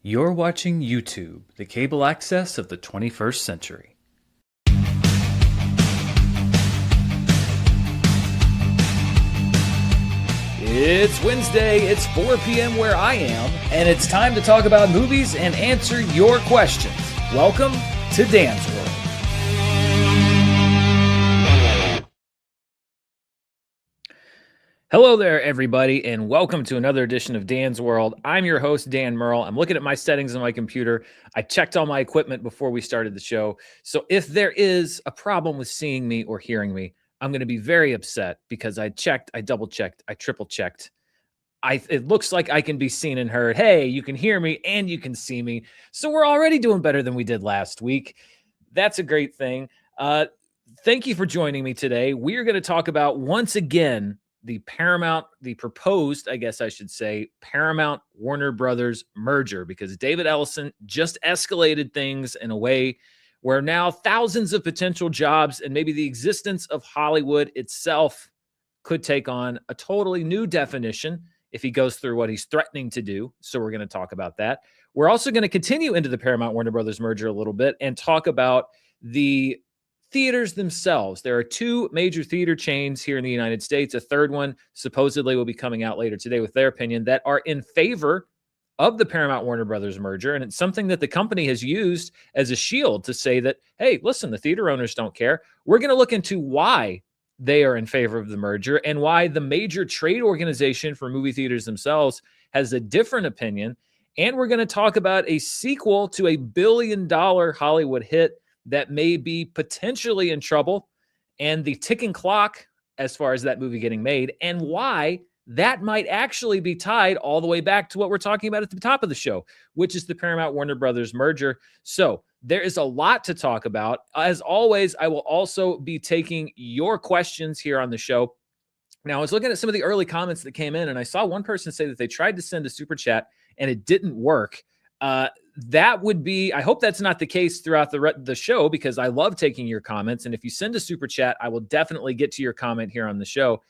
You're watching YouTube, the cable access of the 21st century. It's Wednesday, it's 4 p.m. where I am, and it's time to talk about movies and answer your questions. Welcome to Dan's World. Hello there, everybody, and welcome to another edition of Dan's World. I'm your host, Dan Murrell. I'm looking at my settings on my computer. I checked all my equipment before we started the show. So if there is a problem with seeing me or hearing me, I'm going to be very upset because I checked, I double-checked, I triple-checked. It looks like I can be seen and heard. Hey, you can hear me and you can see me. So we're already doing better than we did last week. That's a great thing. Thank you for joining me today. We are going to talk about, once again, the proposed, I guess I should say, Paramount Warner Brothers merger, because David Ellison just escalated things in a way where now thousands of potential jobs and maybe the existence of Hollywood itself could take on a totally new definition if he goes through what he's threatening to do. So we're going to talk about that. We're also going to continue into the Paramount Warner Brothers merger a little bit and talk about the theaters themselves. There are two major theater chains here in the United States. A third one supposedly will be coming out later today with their opinion, that are in favor of the Paramount Warner Brothers merger. And it's something that the company has used as a shield to say that, hey, listen, the theater owners don't care. We're going to look into why they are in favor of the merger and why the major trade organization for movie theaters themselves has a different opinion. And we're going to talk about a sequel to a billion-dollar Hollywood hit that may be potentially in trouble, and the ticking clock as far as that movie getting made, and why that might actually be tied all the way back to what we're talking about at the top of the show, which is the Paramount Warner Brothers merger. So there is a lot to talk about. As always, I will also be taking your questions here on the show. Now, I was looking at some of the early comments that came in, and I saw one person say that they tried to send a super chat and it didn't work. That would be, I hope that's not the case throughout the show, because I love taking your comments. And if you send a super chat, I will definitely get to your comment here on the show.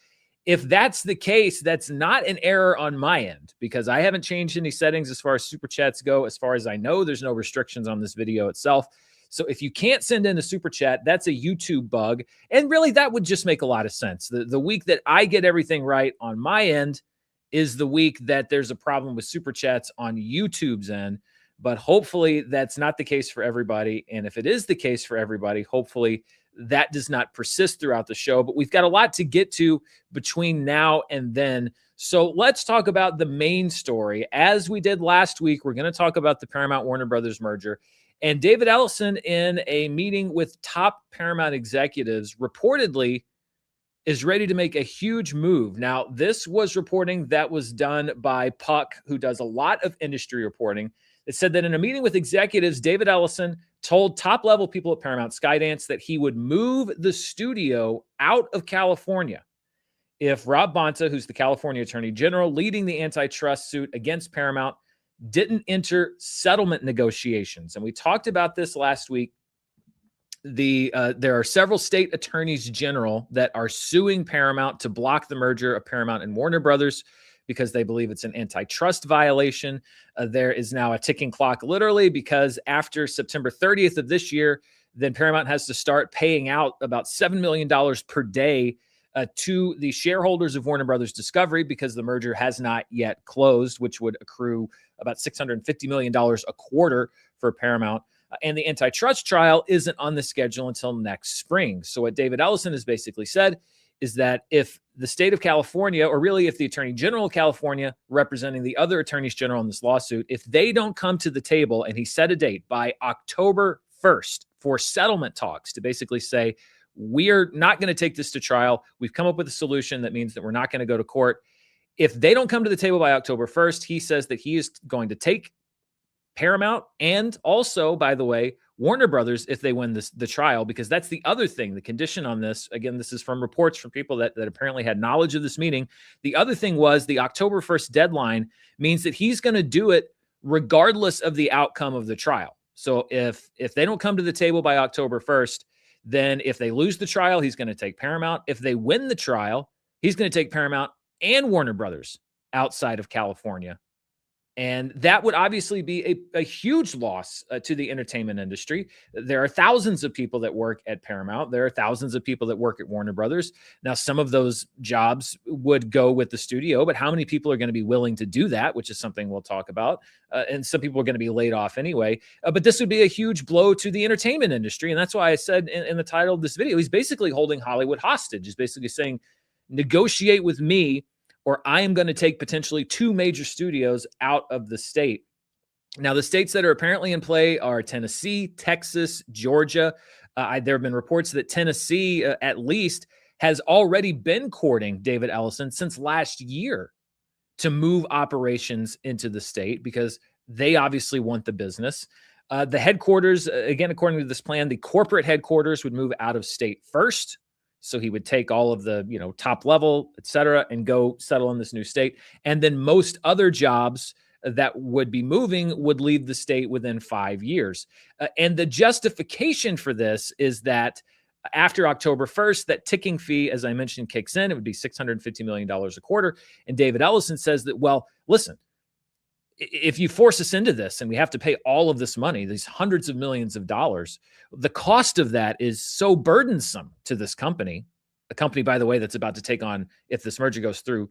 If that's the case, that's not an error on my end, because I haven't changed any settings as far as super chats go. As far as I know, there's no restrictions on this video itself. So if you can't send in a super chat, that's a YouTube bug. And really, that would just make a lot of sense. The week that I get everything right on my end is the week that there's a problem with super chats on YouTube's end. But hopefully that's not the case for everybody. And if it is the case for everybody, hopefully that does not persist throughout the show. But we've got a lot to get to between now and then. So let's talk about the main story. As we did last week, we're going to talk about the Paramount Warner Brothers merger. And David Ellison, in a meeting with top Paramount executives, reportedly is ready to make a huge move. Now, this was reporting that was done by Puck, who does a lot of industry reporting. It said that in a meeting with executives, David Ellison told top-level people at Paramount Skydance that he would move the studio out of California if Rob Bonta, who's the California Attorney General leading the antitrust suit against Paramount, didn't enter settlement negotiations. And we talked about this last week. There are several state attorneys general that are suing Paramount to block the merger of Paramount and Warner Brothers because they believe it's an antitrust violation. There is now a ticking clock, literally, because after September 30th of this year, then Paramount has to start paying out about $7 million per day to the shareholders of Warner Brothers Discovery, because the merger has not yet closed, which would accrue about $650 million a quarter for Paramount. And the antitrust trial isn't on the schedule until next spring. So what David Ellison has basically said is that if the state of California, or really if the Attorney General of California, representing the other attorneys general in this lawsuit, if they don't come to the table, and he set a date by October 1st for settlement talks to basically say, we're not going to take this to trial. We've come up with a solution that means that we're not going to go to court. If they don't come to the table by October 1st, he says that he is going to take Paramount and also, by the way, Warner Brothers if they win the trial, because that's the other thing. The condition on this, again, this is from reports from people that apparently had knowledge of this meeting. The other thing was the October 1st deadline means that he's going to do it regardless of the outcome of the trial. So if they don't come to the table by October 1st, then if they lose the trial, he's going to take Paramount. If they win the trial, he's going to take Paramount and Warner Brothers outside of California. And that would obviously be a huge loss to the entertainment industry. There are thousands of people that work at Paramount. There are thousands of people that work at Warner Brothers. Now, some of those jobs would go with the studio, but how many people are going to be willing to do that, which is something we'll talk about. And some people are going to be laid off anyway. But this would be a huge blow to the entertainment industry. And that's why I said in the title of this video, he's basically holding Hollywood hostage. He's basically saying, negotiate with me, or I am going to take potentially 2 major studios out of the state. Now, the states that are apparently in play are Tennessee, Texas, Georgia. There have been reports that Tennessee, at least, has already been courting David Ellison since last year to move operations into the state because they obviously want the business. The headquarters, again, according to this plan, the corporate headquarters would move out of state first. So he would take all of the, top level, et cetera, and go settle in this new state. And then most other jobs that would be moving would leave the state within 5 years. And the justification for this is that after October 1st, that ticking fee, as I mentioned, kicks in. It would be $650 million a quarter. And David Ellison says that, well, listen, if you force us into this and we have to pay all of this money, these hundreds of millions of dollars, the cost of that is so burdensome to this company, a company, by the way, that's about to take on, if this merger goes through,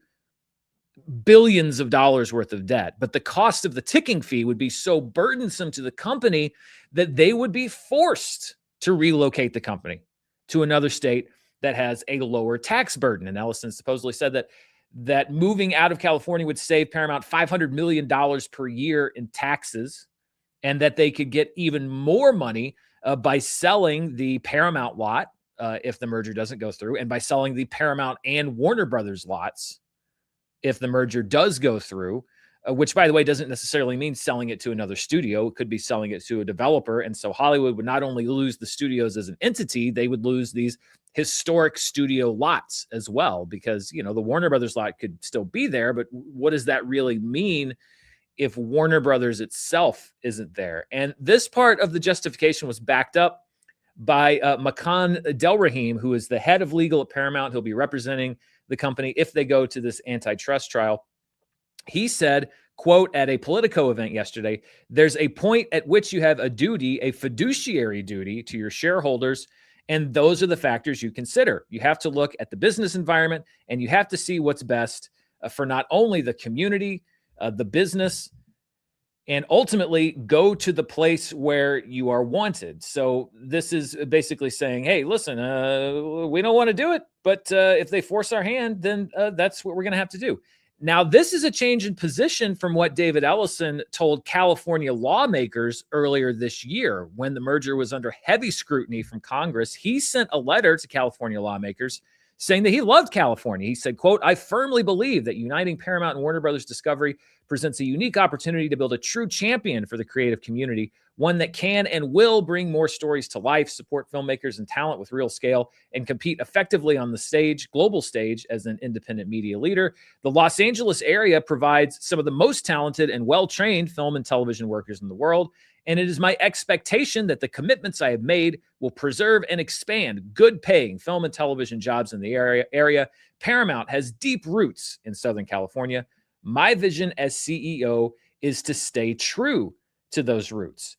billions of dollars worth of debt. But the cost of the ticking fee would be so burdensome to the company that they would be forced to relocate the company to another state that has a lower tax burden. And Ellison supposedly said that moving out of California would save Paramount $500 million per year in taxes, and that they could get even more money by selling the Paramount lot if the merger doesn't go through, and by selling the Paramount and Warner Brothers lots if the merger does go through, which, by the way, doesn't necessarily mean selling it to another studio. It could be selling it to a developer. And so Hollywood would not only lose the studios as an entity, they would lose these historic studio lots as well, because, the Warner Brothers lot could still be there. But what does that really mean if Warner Brothers itself isn't there? And this part of the justification was backed up by Makan Delrahim, who is the head of legal at Paramount. He'll be representing the company if they go to this antitrust trial. He said, quote, at a Politico event yesterday, there's a point at which you have a duty, a fiduciary duty to your shareholders, and those are the factors you consider. You have to look at the business environment, and you have to see what's best for not only the community, the business, and ultimately go to the place where you are wanted. So this is basically saying, hey, listen, we don't want to do it, but if they force our hand, then that's what we're going to have to do. Now, this is a change in position from what David Ellison told California lawmakers earlier this year when the merger was under heavy scrutiny from Congress. He sent a letter to California lawmakers saying that he loved California. He said, quote, I firmly believe that uniting Paramount and Warner Brothers Discovery presents a unique opportunity to build a true champion for the creative community, one that can and will bring more stories to life, support filmmakers and talent with real scale, and compete effectively on the global stage as an independent media leader. The Los Angeles area provides some of the most talented and well-trained film and television workers in the world. And it is my expectation that the commitments I have made will preserve and expand good-paying film and television jobs in the area. Paramount has deep roots in Southern California. My vision as CEO is to stay true to those roots.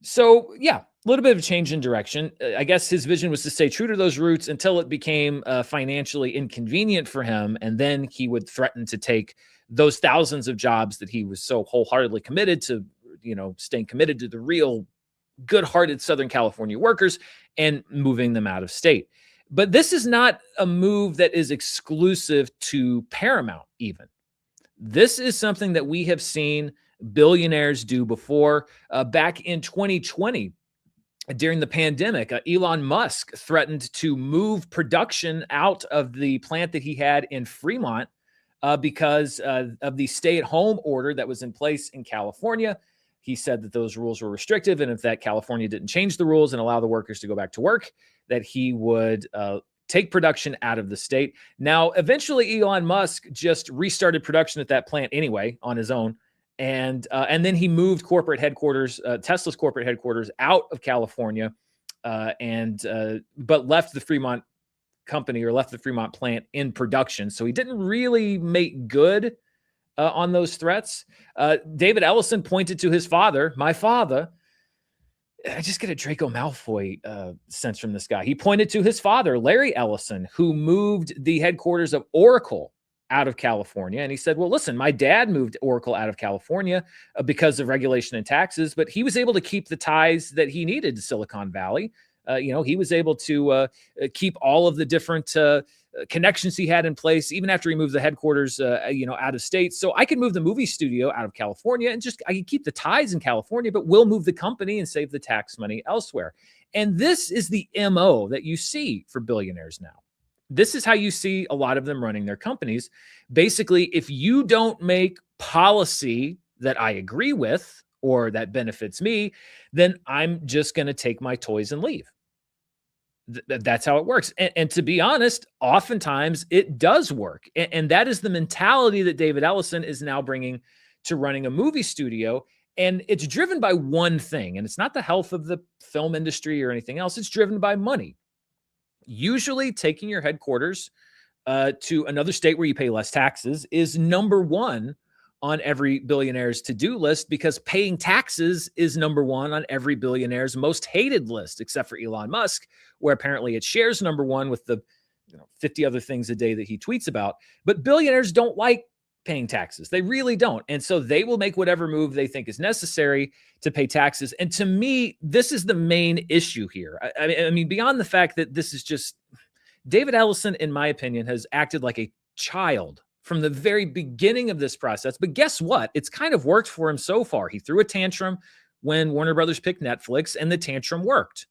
So, yeah, a little bit of a change in direction. I guess his vision was to stay true to those roots until it became financially inconvenient for him. And then he would threaten to take those thousands of jobs that he was so wholeheartedly committed to, staying committed to the real good-hearted Southern California workers and moving them out of state. But this is not a move that is exclusive to Paramount even. This is something that we have seen billionaires do before. Back in 2020, during the pandemic, Elon Musk threatened to move production out of the plant that he had in Fremont because of the stay-at-home order that was in place in California. He said that those rules were restrictive, and if that California didn't change the rules and allow the workers to go back to work, that he would take production out of the state. Now, eventually, Elon Musk just restarted production at that plant anyway on his own, and then he moved corporate headquarters, Tesla's corporate headquarters, out of California, but left the Fremont company or left the Fremont plant in production. So he didn't really make good on those threats. David Ellison pointed to his father, my father. I just get a Draco Malfoy sense from this guy. He pointed to his father, Larry Ellison, who moved the headquarters of Oracle out of California. And he said, well, listen, my dad moved Oracle out of California because of regulation and taxes, but he was able to keep the ties that he needed to Silicon Valley. He was able to keep all of the different connections he had in place, even after he moved the headquarters, out of state. So I could move the movie studio out of California and I can keep the ties in California, but we'll move the company and save the tax money elsewhere. And this is the MO that you see for billionaires now. This is how you see a lot of them running their companies. Basically, if you don't make policy that I agree with or that benefits me, then I'm just going to take my toys and leave. That's how it works. And to be honest, oftentimes it does work. And that is the mentality that David Ellison is now bringing to running a movie studio. And it's driven by one thing, and it's not the health of the film industry or anything else. It's driven by money. Usually taking your headquarters to another state where you pay less taxes is number one on every billionaire's to-do list, because paying taxes is number one on every billionaire's most hated list, except for Elon Musk, where apparently it shares number one with the 50 other things a day that he tweets about. But billionaires don't like paying taxes. They really don't. And so they will make whatever move they think is necessary to pay taxes. And to me, this is the main issue here. I mean, beyond the fact that this is just, David Ellison, in my opinion, has acted like a child from the very beginning of this process. But guess what? It's kind of worked for him so far. He threw a tantrum when Warner Brothers picked Netflix, and the tantrum worked.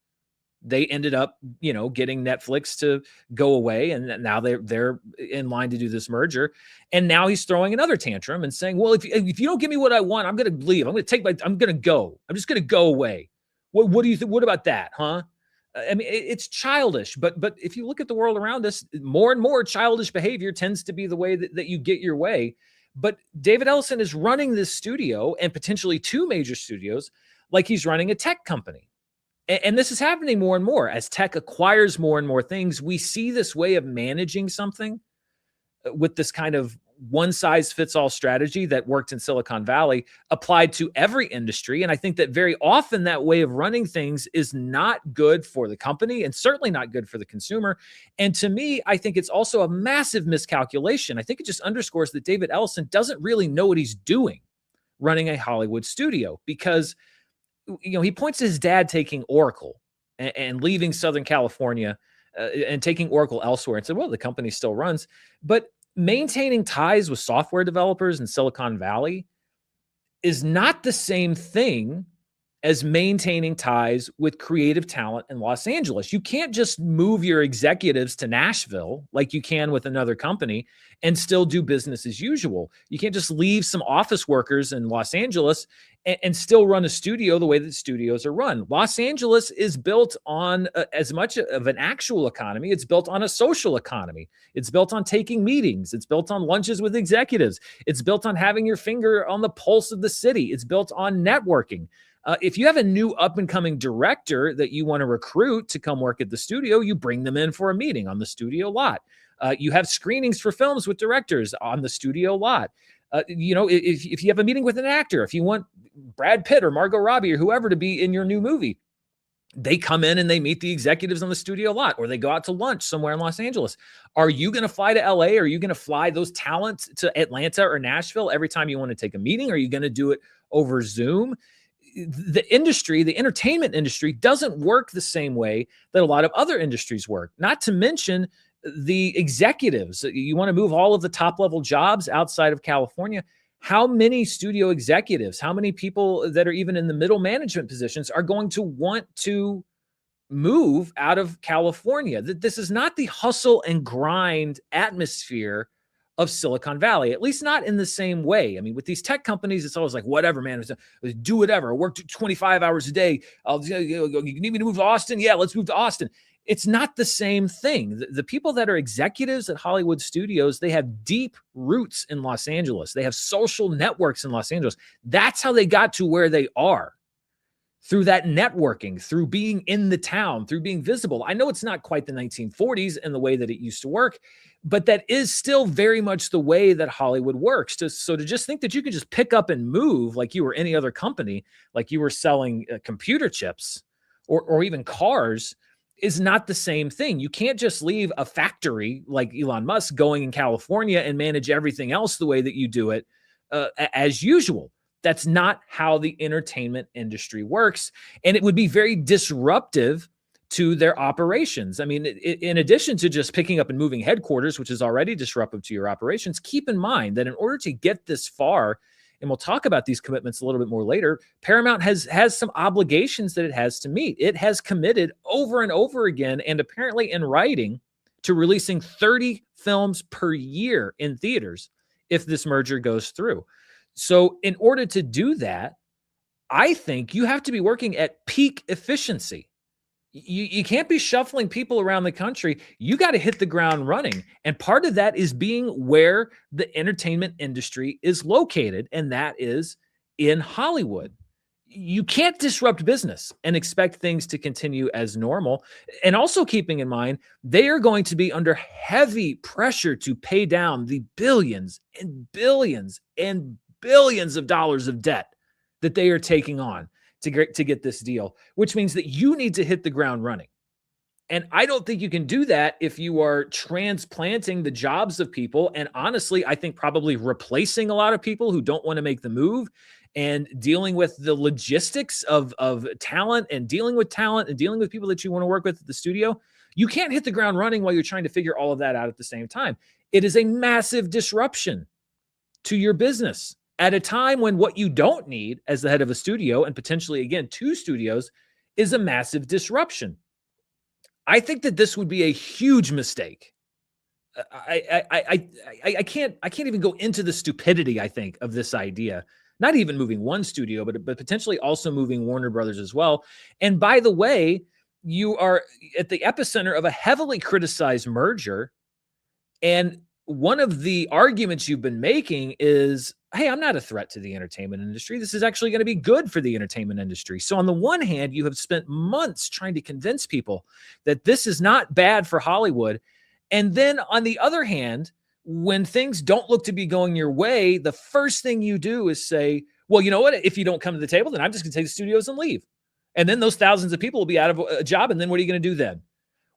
They ended up, getting Netflix to go away, and now they're in line to do this merger. And now he's throwing another tantrum and saying, "Well, if you don't give me what I want, I'm going to leave. I'm going to go. I'm just going to go away. What do you think? What about that, huh?" I mean, it's childish, but if you look at the world around us, more and more childish behavior tends to be the way that you get your way. But David Ellison is running this studio, and potentially two major studios, like he's running a tech company. And this is happening more and more as tech acquires more and more things. We see this way of managing something with this kind of one-size-fits-all strategy that worked in Silicon Valley applied to every industry. And I think that very often that way of running things is not good for the company and certainly not good for the consumer. And to me, I think it's also a massive miscalculation. I think it just underscores that David Ellison doesn't really know what he's doing running a Hollywood studio, because he points to his dad taking Oracle and leaving Southern California and taking Oracle elsewhere and said, well, the company still runs. But maintaining ties with software developers in Silicon Valley is not the same thing as maintaining ties with creative talent in Los Angeles. You can't just move your executives to Nashville like you can with another company and still do business as usual. You can't just leave some office workers in Los Angeles and still run a studio the way that studios are run. Los Angeles is built on as much of an actual economy. It's built on a social economy. It's built on taking meetings. It's built on lunches with executives. It's built on having your finger on the pulse of the city. It's built on networking. If you have a new up-and-coming director that you want to recruit to come work at the studio, you bring them in for a meeting on the studio lot. You have screenings for films with directors on the studio lot. If you have a meeting with an actor, if you want Brad Pitt or Margot Robbie or whoever to be in your new movie, they come in and they meet the executives on the studio lot, or they go out to lunch somewhere in Los Angeles. Are you going to fly to LA? Are you going to fly those talents to Atlanta or Nashville every time you want to take a meeting? Are you going to do it over Zoom? The entertainment industry doesn't work the same way that a lot of other industries work, not to mention the executives. You want to move all of the top level jobs outside of California. How many studio executives, how many people that are even in the middle management positions are going to want to move out of California? This is not the hustle and grind atmosphere of Silicon Valley, at least not in the same way. I mean, with these tech companies, it's always like, whatever, man, do whatever. Work 25 hours a day. You need me to move to Austin? Yeah, let's move to Austin. It's not the same thing. The people that are executives at Hollywood studios, they have deep roots in Los Angeles. They have social networks in Los Angeles. That's how they got to where they are. through that networking, through being in the town, through being visible. I know it's not quite the 1940s and the way that it used to work, but that is still very much the way that Hollywood works. So to just think that you could just pick up and move like you were any other company, like you were selling computer chips or even cars, is not the same thing. You can't just leave a factory like Elon Musk going in California and manage everything else the way that you do it as usual. That's not how the entertainment industry works. And it would be very disruptive to their operations. I mean, in addition to just picking up and moving headquarters, which is already disruptive to your operations, keep in mind that in order to get this far, and we'll talk about these commitments a little bit more later, Paramount has some obligations that it has to meet. It has committed over and over again, and apparently in writing, to releasing 30 films per year in theaters if this merger goes through. So in order to do that, I think you have to be working at peak efficiency. You can't be shuffling people around the country. You got to hit the ground running. And part of that is being where the entertainment industry is located, and that is in Hollywood. You can't disrupt business and expect things to continue as normal. And also keeping in mind, they are going to be under heavy pressure to pay down the billions and billions and billions of dollars of debt that they are taking on to get this deal, which means that you need to hit the ground running. And I don't think you can do that if you are transplanting the jobs of people. And honestly, I think probably replacing a lot of people who don't want to make the move and dealing with the logistics of talent and dealing with people that you want to work with at the studio. You can't hit the ground running while you're trying to figure all of that out at the same time. It is a massive disruption to your business at a time when what you don't need as the head of a studio, and potentially, again, 2 studios, is a massive disruption. I think that this would be a huge mistake. I can't even go into the stupidity, I think, of this idea. Not even moving one studio, but potentially also moving Warner Brothers as well. And by the way, you are at the epicenter of a heavily criticized merger. And one of the arguments you've been making is, hey, I'm not a threat to the entertainment industry. This is actually going to be good for the entertainment industry. So on the one hand, you have spent months trying to convince people that this is not bad for Hollywood. And then on the other hand, when things don't look to be going your way, the first thing you do is say, well, you know what? If you don't come to the table, then I'm just going to take the studios and leave. And then those thousands of people will be out of a job. And then what are you going to do then?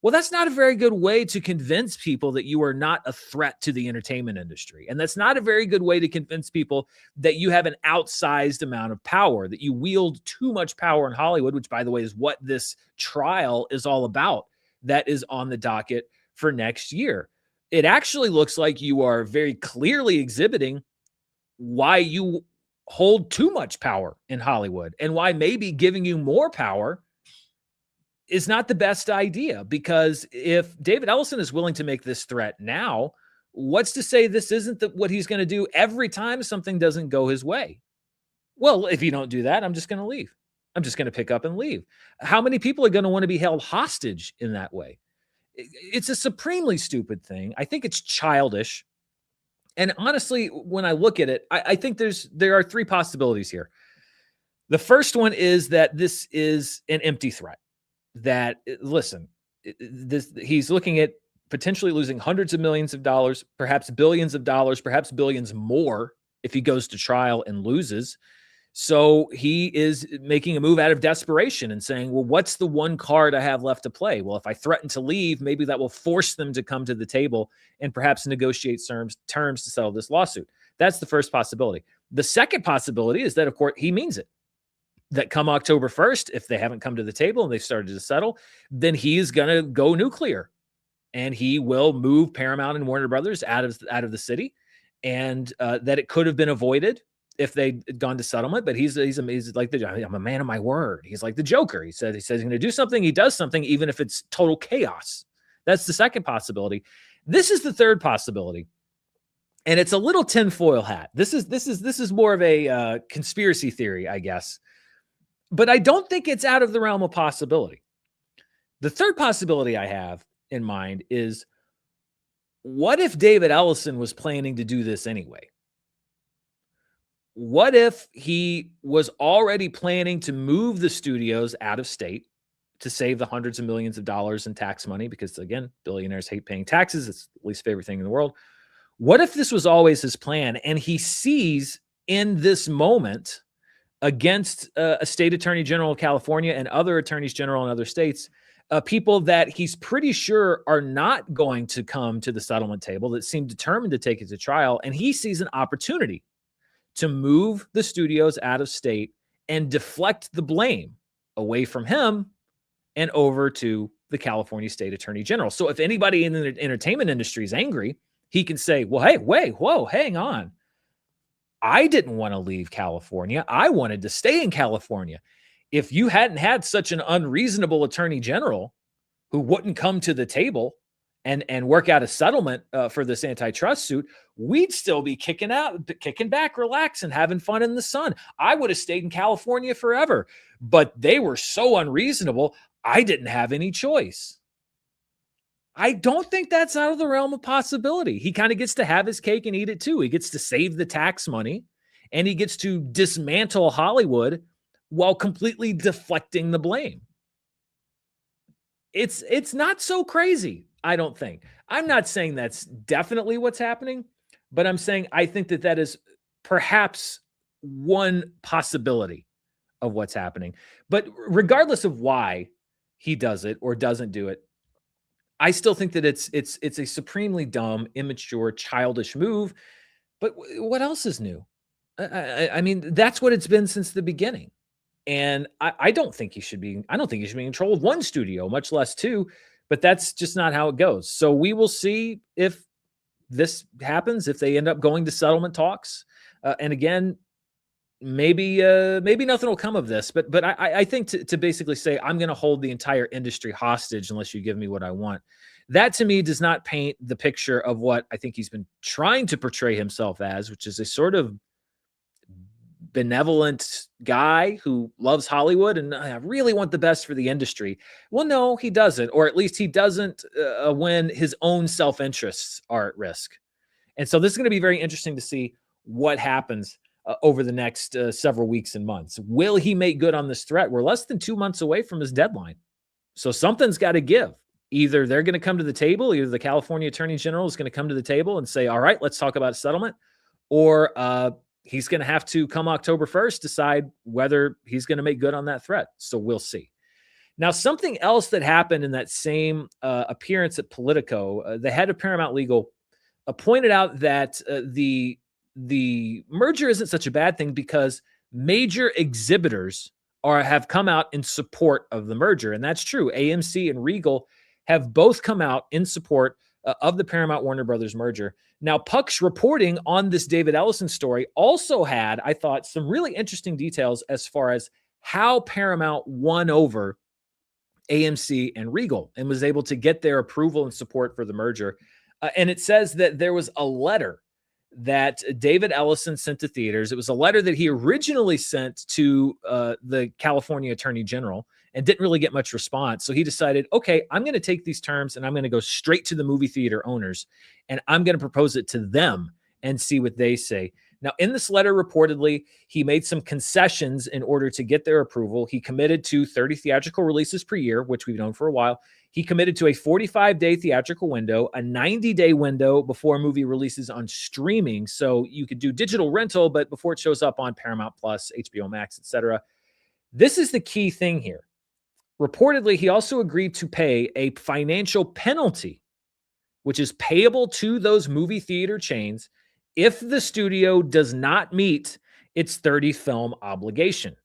Well, that's not a very good way to convince people that you are not a threat to the entertainment industry. And that's not a very good way to convince people that you have an outsized amount of power, that you wield too much power in Hollywood, which, by the way, is what this trial is all about. That is on the docket for next year. It actually looks like you are very clearly exhibiting why you hold too much power in Hollywood and why maybe giving you more power is not the best idea. Because if David Ellison is willing to make this threat now, what's to say this isn't what he's going to do every time something doesn't go his way? Well, if you don't do that, I'm just going to leave. I'm just going to pick up and leave. How many people are going to want to be held hostage in that way? It's a supremely stupid thing. I think it's childish. And honestly, when I look at it, I think there are 3 possibilities here. The first one is that this is an empty threat. That, listen, he's looking at potentially losing hundreds of millions of dollars, perhaps billions of dollars, perhaps billions more if he goes to trial and loses. So he is making a move out of desperation and saying, well, what's the one card I have left to play? Well, if I threaten to leave, maybe that will force them to come to the table and perhaps negotiate terms to settle this lawsuit. That's the first possibility. The second possibility is that, of course, he means it. That come October 1st, if they haven't come to the table and they've started to settle, then he is going to go nuclear, and he will move Paramount and Warner Brothers out of the city, and that it could have been avoided if they'd gone to settlement. But he's like I'm a man of my word. He's like the Joker. He says he's going to do something. He does something, even if it's total chaos. That's the second possibility. This is the third possibility. And it's a little tinfoil hat. This is more of a conspiracy theory, I guess. But I don't think it's out of the realm of possibility. The third possibility I have in mind is, what if David Ellison was planning to do this anyway? what if he was already planning to move the studios out of state to save the hundreds of millions of dollars in tax money? Because again, billionaires hate paying taxes. It's the least favorite thing in the world. What if this was always his plan and he sees in this moment against a state attorney general of California and other attorneys general in other states, people that he's pretty sure are not going to come to the settlement table, that seem determined to take it to trial, and he sees an opportunity to move the studios out of state and deflect the blame away from him and over to the California state attorney general. So if anybody in the entertainment industry is angry, he can say, well, hey, wait, whoa, hang on. I didn't want to leave California. I wanted to stay in California. If you hadn't had such an unreasonable attorney general who wouldn't come to the table and work out a settlement for this antitrust suit, we'd still be kicking back, relaxing, having fun in the sun. I would have stayed in California forever, but they were so unreasonable. I didn't have any choice. I don't think that's out of the realm of possibility. He kind of gets to have his cake and eat it too. He gets to save the tax money and he gets to dismantle Hollywood while completely deflecting the blame. It's not so crazy, I don't think. I'm not saying that's definitely what's happening, but I'm saying I think that is perhaps one possibility of what's happening. But regardless of why he does it or doesn't do it, I still think that it's a supremely dumb, immature, childish move. But what else is new? I mean, that's what it's been since the beginning. And I don't think he should be. I don't think he should be in control of one studio, much less two. But that's just not how it goes. So we will see if this happens, if they end up going to settlement talks. And again, maybe nothing will come of this. But I think to basically say I'm going to hold the entire industry hostage unless you give me what I want, that to me does not paint the picture of what I think he's been trying to portray himself as, which is a sort of benevolent guy who loves Hollywood and I really want the best for the industry. Well, no, he doesn't, or at least he doesn't when his own self-interests are at risk. And so this is going to be very interesting to see what happens over the next several weeks and months. Will he make good on this threat? We're less than 2 months away from his deadline. So something's got to give. Either they're going to come to the table, either the California Attorney General is going to come to the table and say, all right, let's talk about a settlement, or he's going to have to, come October 1st, decide whether he's going to make good on that threat. So we'll see. Now, something else that happened in that same appearance at Politico, the head of Paramount Legal pointed out that the merger isn't such a bad thing because major exhibitors have come out in support of the merger. And that's true. AMC and Regal have both come out in support of the Paramount Warner Brothers merger. Now, Puck's reporting on this David Ellison story also had, I thought, some really interesting details as far as how Paramount won over AMC and Regal and was able to get their approval and support for the merger. And it says that there was a letter that David Ellison sent to theaters. It was a letter that he originally sent to the California Attorney General and didn't really get much response. So he decided, okay, I'm going to take these terms and I'm going to go straight to the movie theater owners and I'm going to propose it to them and see what they say. Now, in this letter, reportedly, he made some concessions in order to get their approval. He committed to 30 theatrical releases per year, which we've known for a while. He committed to a 45-day theatrical window, a 90-day window before a movie releases on streaming. So you could do digital rental, but before it shows up on Paramount Plus, HBO Max, etc. This is the key thing here. Reportedly, he also agreed to pay a financial penalty, which is payable to those movie theater chains if the studio does not meet its 30 film obligation.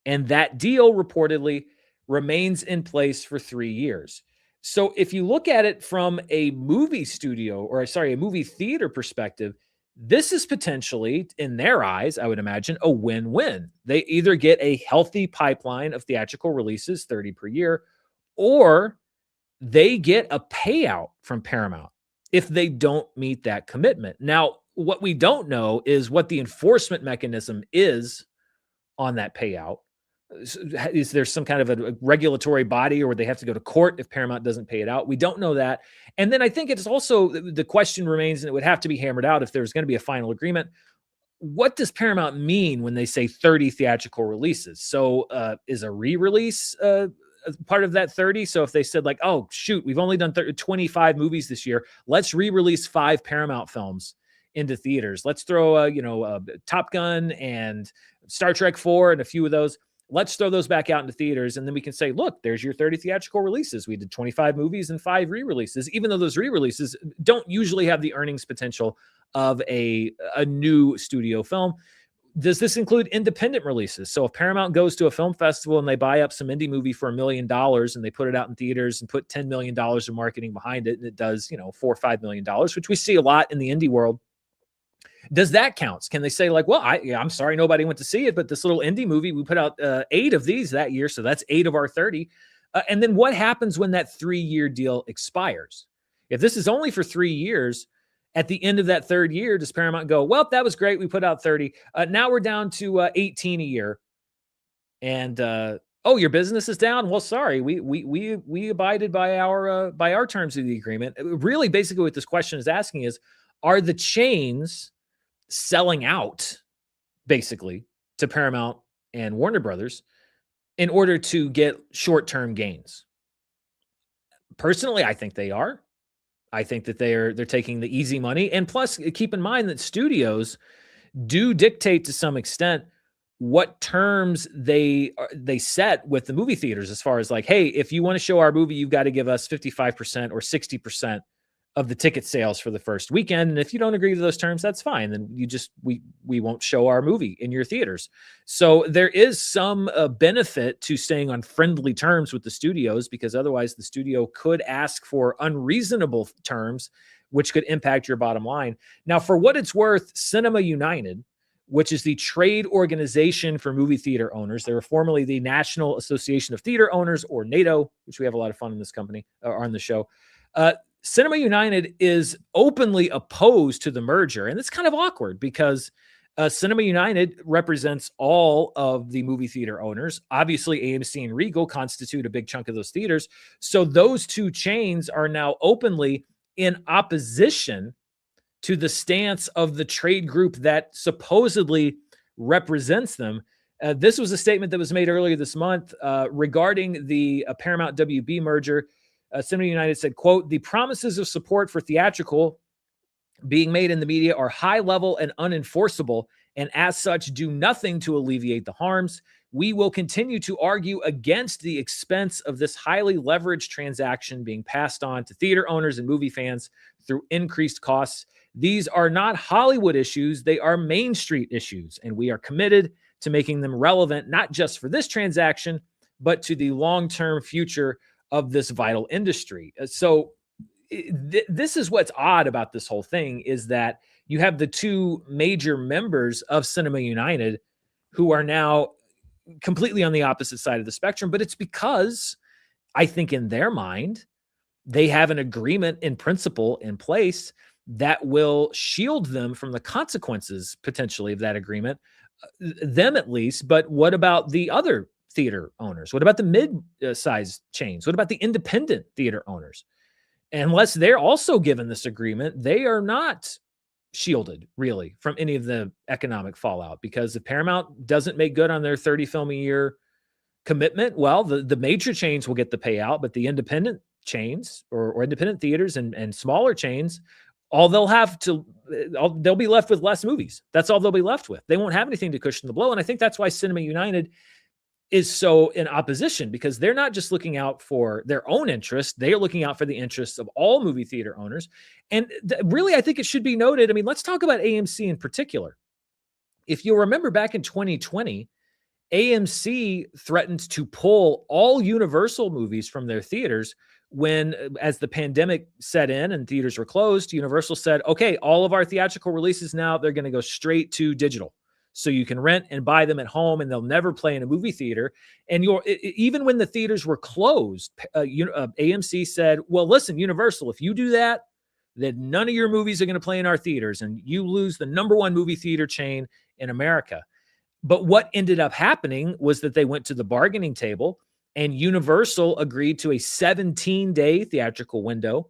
And that deal reportedly remains in place for 3 years. So if you look at it from a movie studio, or sorry, a movie theater perspective, this is potentially, in their eyes, I would imagine, a win-win. They either get a healthy pipeline of theatrical releases, 30 per year, or they get a payout from Paramount if they don't meet that commitment. Now, what we don't know is what the enforcement mechanism is on that payout. Is there some kind of a regulatory body, or would they have to go to court if Paramount doesn't pay it out? We don't know that. And then I think it's also, the question remains, and it would have to be hammered out if there's going to be a final agreement. what does Paramount mean when they say 30 theatrical releases? So is a re-release part of that 30? So if they said like, oh, shoot, we've only done 25 movies this year, let's re-release 5 Paramount films into theaters. Let's throw, Top Gun and Star Trek 4 and a few of those. Let's throw those back out into theaters. And then we can say, look, there's your 30 theatrical releases. We did 25 movies and 5 re-releases, even though those re-releases don't usually have the earnings potential of a new studio film. Does this include independent releases? So if Paramount goes to a film festival and they buy up some indie movie for $1 million and they put it out in theaters and put $10 million of marketing behind it, and it does, $4 or $5 million, which we see a lot in the indie world, does that count? Can they say like, well, I'm sorry, nobody went to see it, but this little indie movie, we put out 8 of these that year. So that's 8 of our 30. And then what happens when that 3-year deal expires? If this is only for 3 years, at the end of that 3rd year, does Paramount go, well, that was great, we put out 30. Now we're down to 18 a year. And oh, your business is down? Well, sorry, we abided by our terms of the agreement. Really, basically what this question is asking is, are the chains selling out basically to Paramount and Warner Brothers in order to get short-term gains? Personally, I think they are. I think that they're taking the easy money. And plus, keep in mind that studios do dictate to some extent what terms they set with the movie theaters, as far as like, hey, if you want to show our movie, you've got to give us 55% or 60% of the ticket sales for the first weekend. And if you don't agree to those terms, that's fine. Then we won't show our movie in your theaters. So there is some benefit to staying on friendly terms with the studios, because otherwise the studio could ask for unreasonable terms, which could impact your bottom line. Now, for what it's worth, Cinema United, which is the trade organization for movie theater owners, they were formerly the National Association of Theater Owners, or NATO, which we have a lot of fun in this company or on the show. Cinema United is openly opposed to the merger. And it's kind of awkward because Cinema United represents all of the movie theater owners. Obviously, AMC and Regal constitute a big chunk of those theaters. So those two chains are now openly in opposition to the stance of the trade group that supposedly represents them. This was a statement that was made earlier this month regarding the Paramount WB merger. Cinema United said, quote, "The promises of support for theatrical being made in the media are high level and unenforceable, and as such do nothing to alleviate the harms. We will continue to argue against the expense of this highly leveraged transaction being passed on to theater owners and movie fans through increased costs. These are not Hollywood issues, they are Main Street issues, and we are committed to making them relevant, not just for this transaction, but to the long-term future of this vital industry." So this is what's odd about this whole thing, is that you have the two major members of Cinema United who are now completely on the opposite side of the spectrum. But it's because I think in their mind, they have an agreement in principle in place that will shield them from the consequences potentially of that agreement, them at least. But what about the other theater owners? What about the mid-sized chains? What about the independent theater owners? Unless they're also given this agreement, they are not shielded really from any of the economic fallout, because if Paramount doesn't make good on their 30 film a year commitment, well, the major chains will get the payout, but the independent chains or independent theaters and smaller chains, they'll be left with less movies. That's all they'll be left with. They won't have anything to cushion the blow. And I think that's why Cinema United is so in opposition, because they're not just looking out for their own interests. They are looking out for the interests of all movie theater owners. And really, I think it should be noted. I mean, let's talk about AMC in particular. If you'll remember back in 2020, AMC threatened to pull all Universal movies from their theaters when, as the pandemic set in and theaters were closed, Universal said, okay, all of our theatrical releases now, they're going to go straight to digital. So you can rent and buy them at home, and they'll never play in a movie theater. And even when the theaters were closed, AMC said, well, listen, Universal, if you do that, then none of your movies are going to play in our theaters, and you lose the #1 movie theater chain in America. But what ended up happening was that they went to the bargaining table, and Universal agreed to a 17-day theatrical window.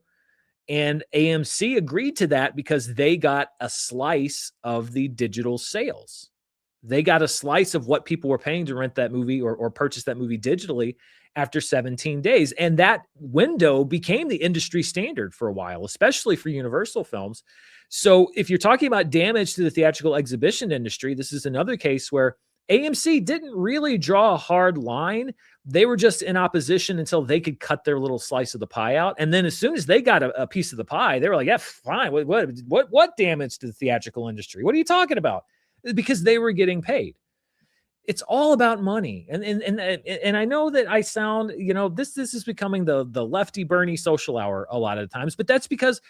And AMC agreed to that because they got a slice of the digital sales. They got a slice of what people were paying to rent that movie or purchase that movie digitally after 17 days. And that window became the industry standard for a while, especially for Universal films. So if you're talking about damage to the theatrical exhibition industry, this is another case where AMC didn't really draw a hard line. They were just in opposition until they could cut their little slice of the pie out. And then as soon as they got a piece of the pie, they were like, yeah, fine. What damage to the theatrical industry? What are you talking about? Because they were getting paid. It's all about money. And I know that I sound, this is becoming the lefty Bernie social hour a lot of times, but that's because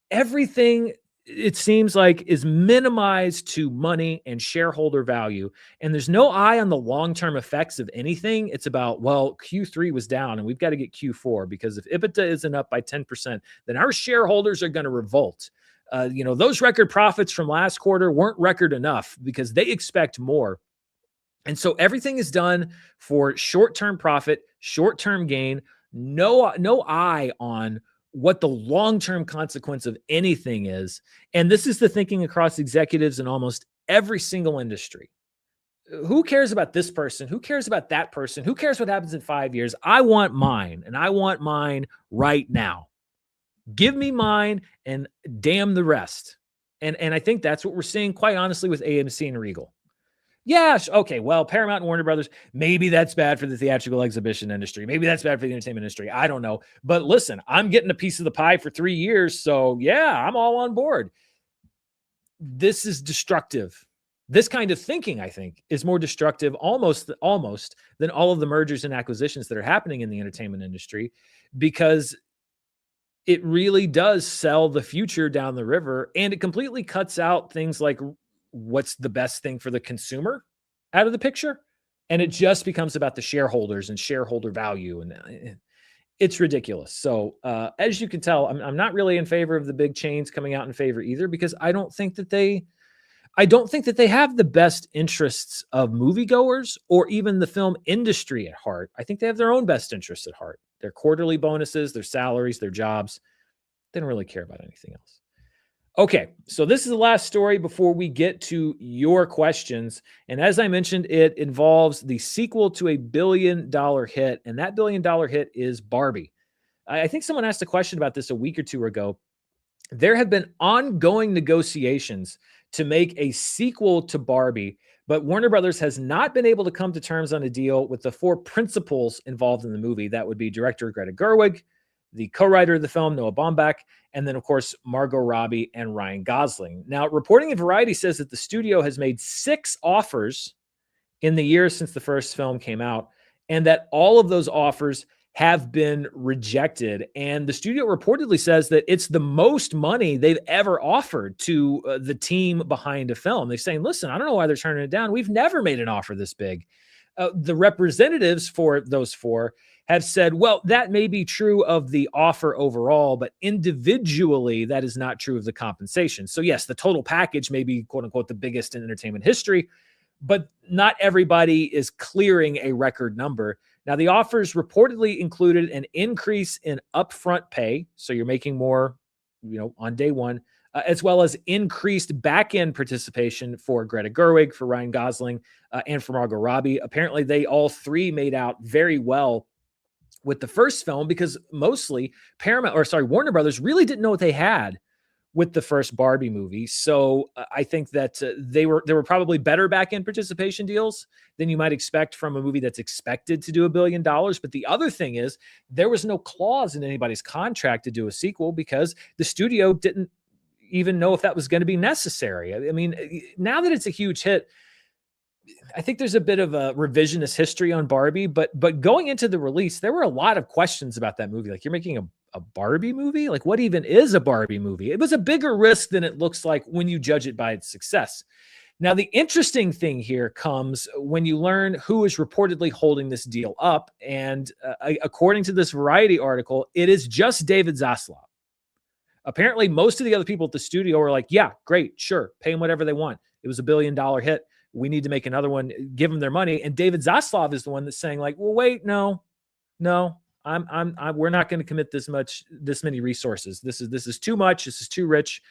everything, it seems like, is minimized to money and shareholder value. And there's no eye on the long-term effects of anything. It's about, well, Q3 was down and we've got to get Q4 because if EBITDA isn't up by 10%, then our shareholders are going to revolt. Those record profits from last quarter weren't record enough because they expect more. And so everything is done for short-term profit, short-term gain, no eye on what the long-term consequence of anything is. And this is the thinking across executives in almost every single industry. Who cares about this person? Who cares about that person? Who cares what happens in 5 years? I want mine, and I want mine right now. Give me mine and damn the rest. And I think that's what we're seeing, quite honestly, with AMC and Regal. Yeah, okay, well, Paramount and Warner Brothers, maybe that's bad for the theatrical exhibition industry. Maybe that's bad for the entertainment industry. I don't know. But listen, I'm getting a piece of the pie for 3 years, so yeah, I'm all on board. This is destructive. This kind of thinking, I think, is more destructive almost than all of the mergers and acquisitions that are happening in the entertainment industry, because it really does sell the future down the river, and it completely cuts out things like what's the best thing for the consumer out of the picture. And it just becomes about the shareholders and shareholder value. And it's ridiculous. So as you can tell, I'm not really in favor of the big chains coming out in favor either, because I don't think that they have the best interests of moviegoers or even the film industry at heart. I think they have their own best interests at heart. Their quarterly bonuses, their salaries, their jobs. They don't really care about anything else. Okay, so this is the last story before we get to your questions. And as I mentioned, it involves the sequel to a $1 billion hit, and that $1 billion hit is Barbie. I think someone asked a question about this a week or two ago. There have been ongoing negotiations to make a sequel to Barbie, but Warner Brothers has not been able to come to terms on a deal with the four principals involved in the movie. That would be director Greta Gerwig, the co-writer of the film, Noah Baumbach, and then, of course, Margot Robbie and Ryan Gosling. Now, reporting in Variety says that the studio has made 6 offers in the years since the first film came out, and that all of those offers have been rejected. And the studio reportedly says that it's the most money they've ever offered to the team behind a film. They're saying, listen, I don't know why they're turning it down. We've never made an offer this big. The representatives for those 4 have said, well, that may be true of the offer overall, but individually, that is not true of the compensation. So yes, the total package may be, quote unquote, the biggest in entertainment history, but not everybody is clearing a record number. Now, the offers reportedly included an increase in upfront pay, so you're making more, on day one, as well as increased back-end participation for Greta Gerwig, for Ryan Gosling, and for Margot Robbie. Apparently, they all 3 made out very well with the first film, because mostly Warner Brothers really didn't know what they had with the first Barbie movie. So I think that there were probably better back-end participation deals than you might expect from a movie that's expected to do $1 billion. But the other thing is, there was no clause in anybody's contract to do a sequel because the studio didn't even know if that was going to be necessary. I mean, now that it's a huge hit, I think there's a bit of a revisionist history on Barbie, but going into the release, there were a lot of questions about that movie. Like, you're making a Barbie movie? Like, what even is a Barbie movie? It was a bigger risk than it looks like when you judge it by its success. Now, the interesting thing here comes when you learn who is reportedly holding this deal up. And according to this Variety article, it is just David Zaslav. Apparently, most of the other people at the studio are like, yeah, great, sure, pay them whatever they want. It was a $1 billion hit. We need to make another one, give them their money. And David Zaslav is the one that's saying, like, well, wait, no, we're not going to commit this many resources. This is too much. This is too rich.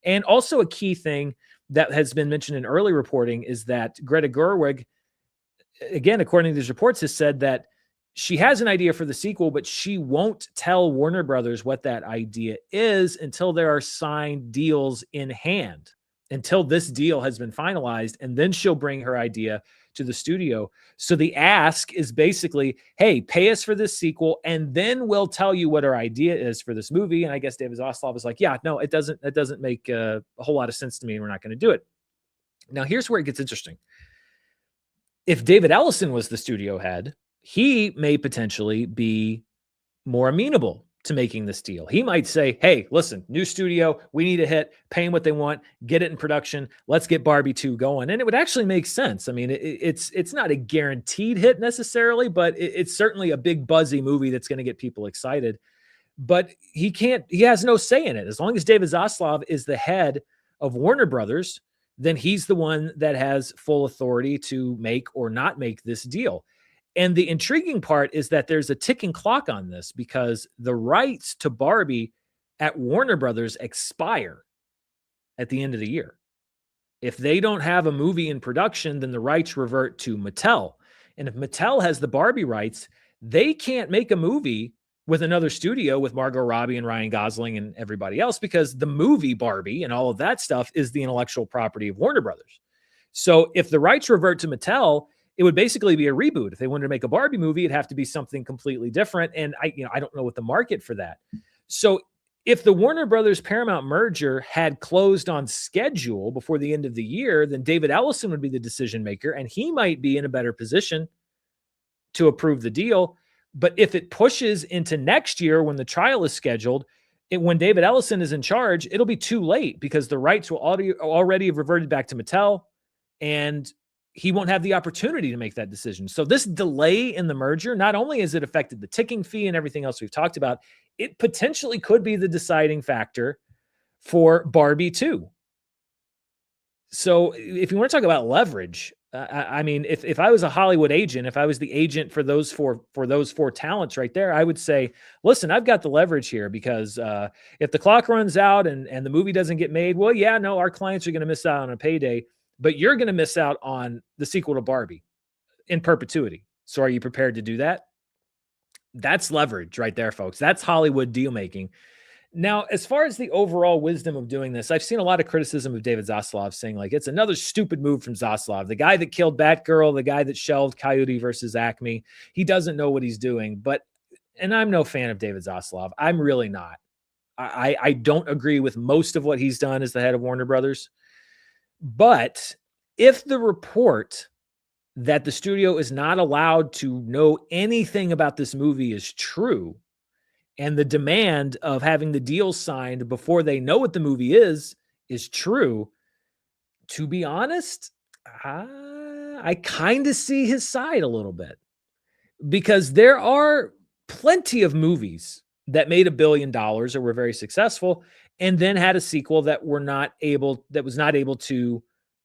And also a key thing that has been mentioned in early reporting is that Greta Gerwig, again, according to these reports, has said that she has an idea for the sequel, but she won't tell Warner Brothers what that idea is until there are signed deals in hand, until this deal has been finalized, and then she'll bring her idea to the studio. So the ask is basically, hey, pay us for this sequel, and then we'll tell you what our idea is for this movie. And I guess David Zaslav was like, yeah, no, it doesn't make a whole lot of sense to me, and we're not going to do it. Now, here's where it gets interesting. If David Ellison was the studio head, he may potentially be more amenable to making this deal. He might say, hey, listen, new studio, we need a hit, pay them what they want, get it in production, let's get Barbie 2 going. And it would actually make sense. I mean, it's not a guaranteed hit necessarily, but it's certainly a big buzzy movie that's going to get people excited. But he has no say in it. As long as David Zaslav is the head of Warner Brothers, then he's the one that has full authority to make or not make this deal. And the intriguing part is that there's a ticking clock on this because the rights to Barbie at Warner Brothers expire at the end of the year. If they don't have a movie in production, then the rights revert to Mattel. And if Mattel has the Barbie rights, they can't make a movie with another studio with Margot Robbie and Ryan Gosling and everybody else because the movie Barbie and all of that stuff is the intellectual property of Warner Brothers. So if the rights revert to Mattel, it would basically be a reboot. If they wanted to make a Barbie movie, it'd have to be something completely different. And I don't know what the market for that. So if the Warner Brothers Paramount merger had closed on schedule before the end of the year, then David Ellison would be the decision maker, and he might be in a better position to approve the deal. But if it pushes into next year when the trial is scheduled, when David Ellison is in charge, it'll be too late because the rights will already have reverted back to Mattel, and he won't have the opportunity to make that decision. So this delay in the merger, not only has it affected the ticking fee and everything else we've talked about, it potentially could be the deciding factor for Barbie 2. So if you want to talk about leverage, I mean, if I was a Hollywood agent, if I was the agent for those four talents right there, I would say, listen, I've got the leverage here because if the clock runs out and the movie doesn't get made, well, yeah, no, our clients are going to miss out on a payday. But you're going to miss out on the sequel to Barbie in perpetuity. So are you prepared to do that? That's leverage right there, folks. That's Hollywood deal making. Now, as far as the overall wisdom of doing this, I've seen a lot of criticism of David Zaslav saying like, it's another stupid move from Zaslav. The guy that killed Batgirl, the guy that shelved Coyote versus Acme, he doesn't know what he's doing. And I'm no fan of David Zaslav. I'm really not. I don't agree with most of what he's done as the head of Warner Brothers. But if the report that the studio is not allowed to know anything about this movie is true, and the demand of having the deal signed before they know what the movie is true, to be honest, I kind of see his side a little bit. Because there are plenty of movies that made $1 billion or were very successful and then had a sequel that was not able to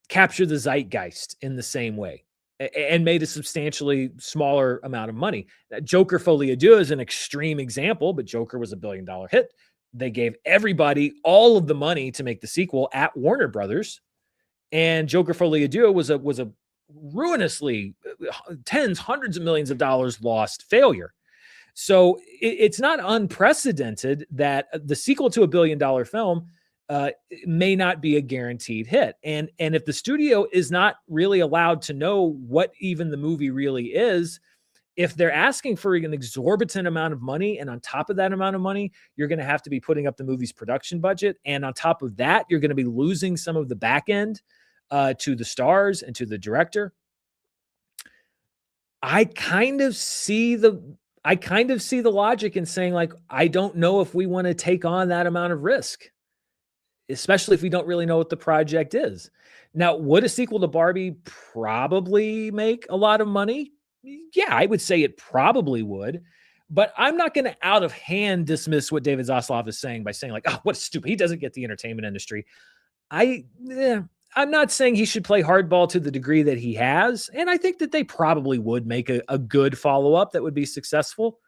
capture the zeitgeist in the same way and made a substantially smaller amount of money. Joker Folie à Deux is an extreme example, but Joker was $1 billion hit. They gave everybody all of the money to make the sequel at Warner Brothers, and Joker Folie à Deux was a ruinously tens, hundreds of millions of dollars lost failure. So it's not unprecedented that the sequel to $1 billion film may not be a guaranteed hit. And if the studio is not really allowed to know what even the movie really is, if they're asking for an exorbitant amount of money, and on top of that amount of money, you're going to have to be putting up the movie's production budget. And on top of that, you're going to be losing some of the back end to the stars and to the director. I kind of see the logic in saying, like, I don't know if we want to take on that amount of risk, especially if we don't really know what the project is. Now, would a sequel to Barbie probably make a lot of money? Yeah, I would say it probably would, but I'm not going to out of hand dismiss what David Zaslav is saying by saying like, oh, what stupid. He doesn't get the entertainment industry. I'm not saying he should play hardball to the degree that he has. And I think that they probably would make a good follow-up that would be successful.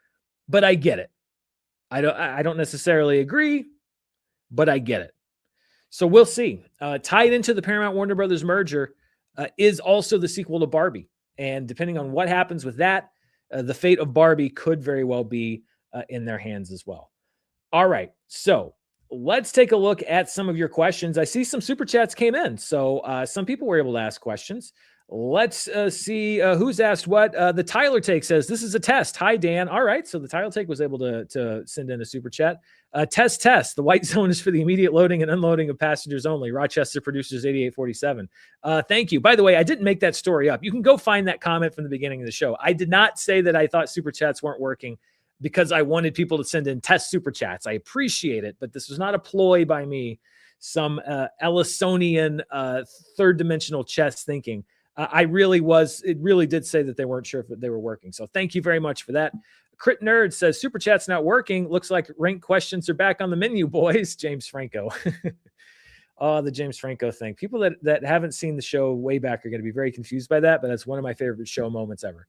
but I get it. I don't necessarily agree, but I get it. So we'll see. Tied into the Paramount Warner Brothers merger is also the sequel to Barbie. And depending on what happens with that, the fate of Barbie could very well be in their hands as well. All right. So let's take a look at some of your questions. I see some super chats came in. So some people were able to ask questions. Let's see who's asked what. The Tyler Take says, this is a test. Hi, Dan. All right. So the Tyler Take was able to send in a super chat. Test. The white zone is for the immediate loading and unloading of passengers only. Rochester Producers 8847. Thank you. By the way, I didn't make that story up. You can go find that comment from the beginning of the show. I did not say that I thought super chats weren't working because I wanted people to send in test super chats. I appreciate it, but this was not a ploy by me. Some Ellisonian third dimensional chess thinking. It really did say that they weren't sure if they were working. So thank you very much for that. Crit Nerd says, super chat's not working. Looks like ranked questions are back on the menu, boys. James Franco. Oh, the James Franco thing. People that haven't seen the show way back are going to be very confused by that, but that's one of my favorite show moments ever.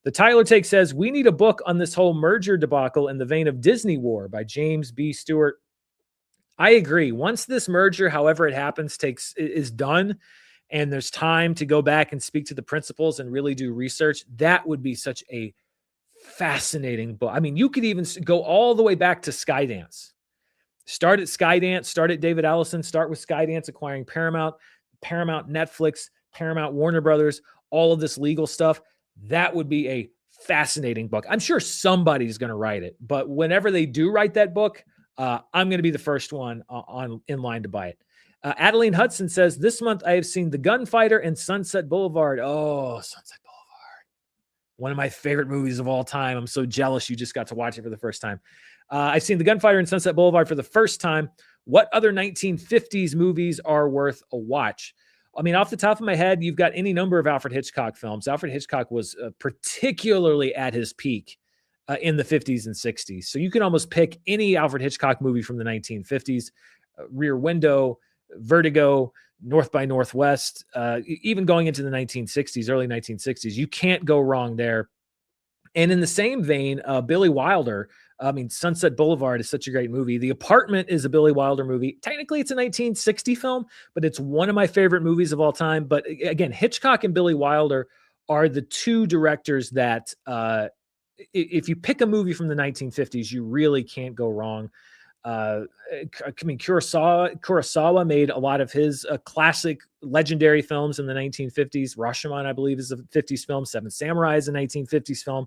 The Tyler Take says, we need a book on this whole merger debacle in the vein of Disney War by James B. Stewart. I agree. Once this merger, however it happens, is done, and there's time to go back and speak to the principals and really do research, that would be such a fascinating book. I mean, you could even go all the way back to Skydance. Start at Skydance, start at David Ellison, start with Skydance acquiring Paramount, Netflix, Paramount, Warner Brothers, all of this legal stuff. That would be a fascinating book. I'm sure somebody's going to write it, but whenever they do write that book, I'm going to be the first one in line to buy it. Adeline Hudson says, this month I have seen The Gunfighter and Sunset Boulevard. Oh, Sunset Boulevard. One of my favorite movies of all time. I'm so jealous you just got to watch it for the first time. I've seen The Gunfighter and Sunset Boulevard for the first time. What other 1950s movies are worth a watch? I mean, off the top of my head, you've got any number of Alfred Hitchcock films. Alfred Hitchcock was particularly at his peak in the 50s and 60s. So you can almost pick any Alfred Hitchcock movie from the 1950s, Rear Window, Vertigo, North by Northwest, even going into the 1960s, early 1960s. You can't go wrong there. And in the same vein, Billy Wilder, I mean, Sunset Boulevard is such a great movie. The Apartment is a Billy Wilder movie. Technically, it's a 1960 film, but it's one of my favorite movies of all time. But again, Hitchcock and Billy Wilder are the two directors that if you pick a movie from the 1950s, you really can't go wrong. I mean, Kurosawa made a lot of his classic legendary films in the 1950s. Rashomon, I believe, is a 50s film. Seven Samurai is a 1950s film.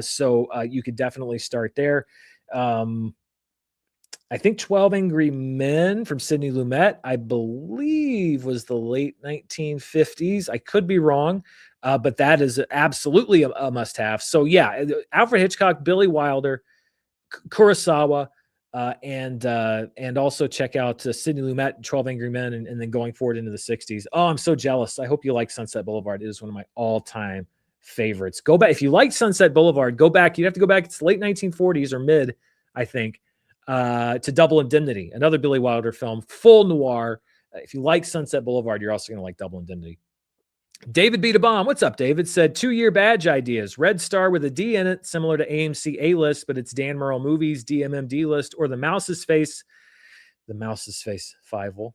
So you could definitely start there. I think 12 Angry Men from Sidney Lumet, I believe, was the late 1950s. I could be wrong, but that is absolutely a must-have. So yeah, Alfred Hitchcock, Billy Wilder, Kurosawa, and also check out Sidney Lumet, 12 Angry Men, and then going forward into the 60s. Oh, I'm so jealous. I hope you like Sunset Boulevard. It is one of my all-time favorites. Go back. If you like Sunset Boulevard, go back. You'd have to go back. It's late 1940s or mid, I think, to Double Indemnity, another Billy Wilder film, full noir. If you like Sunset Boulevard, you're also going to like Double Indemnity. David Beat a Bomb. What's up, David? Said 2-year badge ideas. Red Star with a D in it, similar to AMC A-List, but it's Dan Murrell Movies, DMMD List, or The Mouse's Face. The Mouse's Face, Fievel.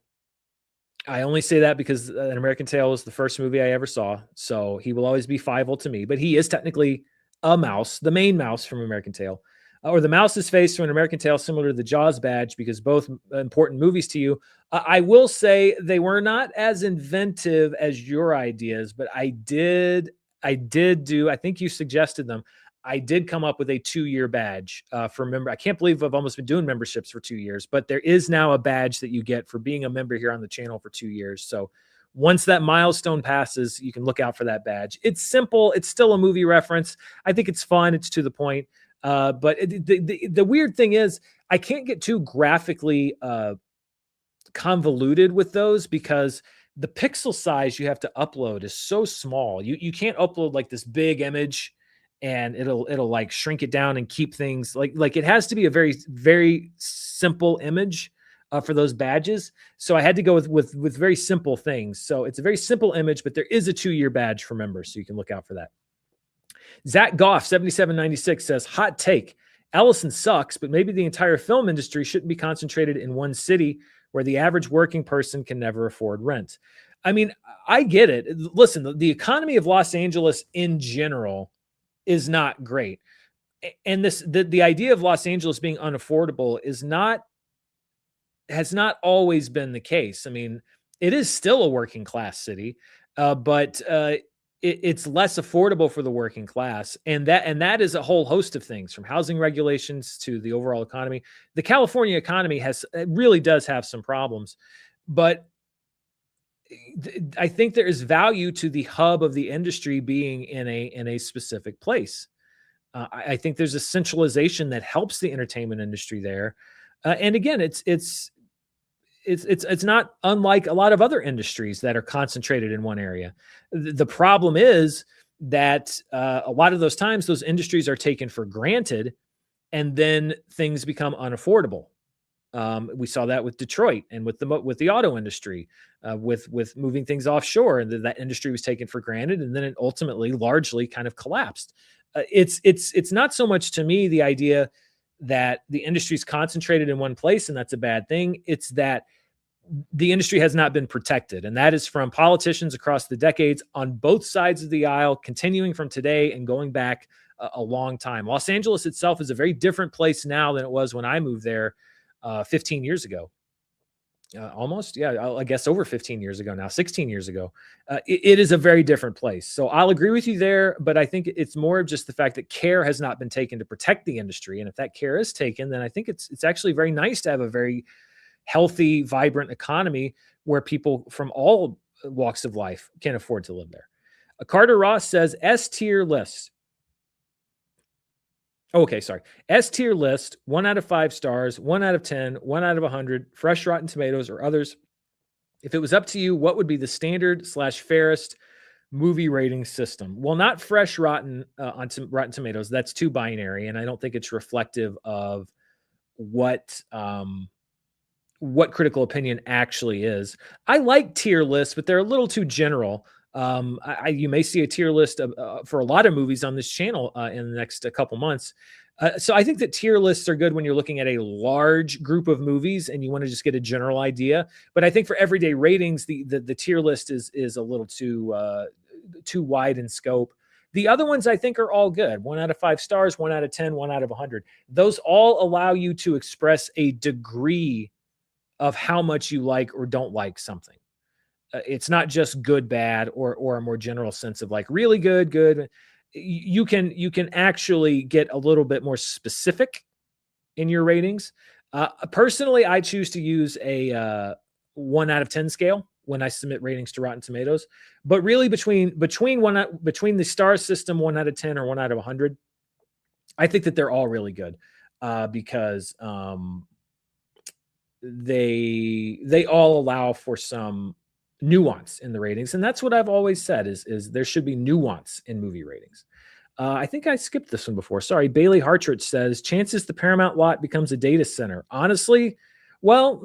I only say that because An American Tail was the first movie I ever saw, so he will always be Fievel to me, but he is technically a mouse, the main mouse from American Tail. Or The Mouse's Face from An American Tail, similar to the Jaws badge, because both important movies to you. I will say they were not as inventive as your ideas, but I did do, I think you suggested them. I did come up with a 2-year badge for member. I can't believe I've almost been doing memberships for 2 years, but there is now a badge that you get for being a member here on the channel for 2 years. So once that milestone passes, you can look out for that badge. It's simple. It's still a movie reference. I think it's fun. It's to the point. But the weird thing is I can't get too graphically convoluted with those because the pixel size you have to upload is so small. You can't upload like this big image and it'll like shrink it down and keep things like it has to be a very, very simple image for those badges. So I had to go with very simple things. So it's a very simple image, but there is a 2-year badge for members. So you can look out for that. Zach Goff, 7796 says, hot take. Ellison sucks, but maybe the entire film industry shouldn't be concentrated in one city where the average working person can never afford rent. I mean, I get it. Listen, the economy of Los Angeles in general is not great. And the idea of Los Angeles being unaffordable has not always been the case. I mean, it is still a working class city, but it's less affordable for the working class, and that is a whole host of things, from housing regulations to the overall economy. The California economy really does have some problems, but I think there is value to the hub of the industry being in a specific place. I think there's a centralization that helps the entertainment industry there, and again, it's not unlike a lot of other industries that are concentrated in one area. The problem is that a lot of those times those industries are taken for granted, and then things become unaffordable. We saw that with Detroit and with the auto industry, with moving things offshore, and that industry was taken for granted, and then it ultimately largely kind of collapsed. It's not so much, to me, the idea that the industry is concentrated in one place and that's a bad thing. It's that the industry has not been protected, and that is from politicians across the decades on both sides of the aisle, continuing from today and going back a long time. Los Angeles itself is a very different place now than it was when I moved there 15 years ago. Almost, yeah, I guess over 15 years ago now, 16 years ago. It is a very different place. So I'll agree with you there, but I think it's more of just the fact that care has not been taken to protect the industry. And if that care is taken, then I think it's actually very nice to have a very healthy, vibrant economy where people from all walks of life can afford to live there. Carter Ross says S tier list. Okay, sorry. S tier list, 1 out of 5 stars, 1 out of 10, 1 out of 100, fresh Rotten Tomatoes or others. If it was up to you, what would be the standard/fairest movie rating system? Well, not fresh Rotten on Rotten Tomatoes. That's too binary, and I don't think it's reflective of what critical opinion actually is. I like tier lists, but they're a little too general. You may see a tier list for a lot of movies on this channel in the next couple months. So I think that tier lists are good when you're looking at a large group of movies and you want to just get a general idea. But I think for everyday ratings, the tier list is a little too wide in scope. The other ones I think are all good. 1 out of 5 stars, 1 out of 10, 1 out of 100. Those all allow you to express a degree of how much you like or don't like something. It's not just good, bad, or a more general sense of like really good, good. You can actually get a little bit more specific in your ratings. Personally, I choose to use a 1 out of 10 scale when I submit ratings to Rotten Tomatoes. But really, between the star system, 1 out of 10 or 1 out of 100, I think that they're all really good because they all allow for some nuance in the ratings, and that's what I've always said is there should be nuance in movie ratings. I think I skipped this one before. Sorry. Bailey Hartrich says chances the Paramount lot becomes a data center. Honestly, well,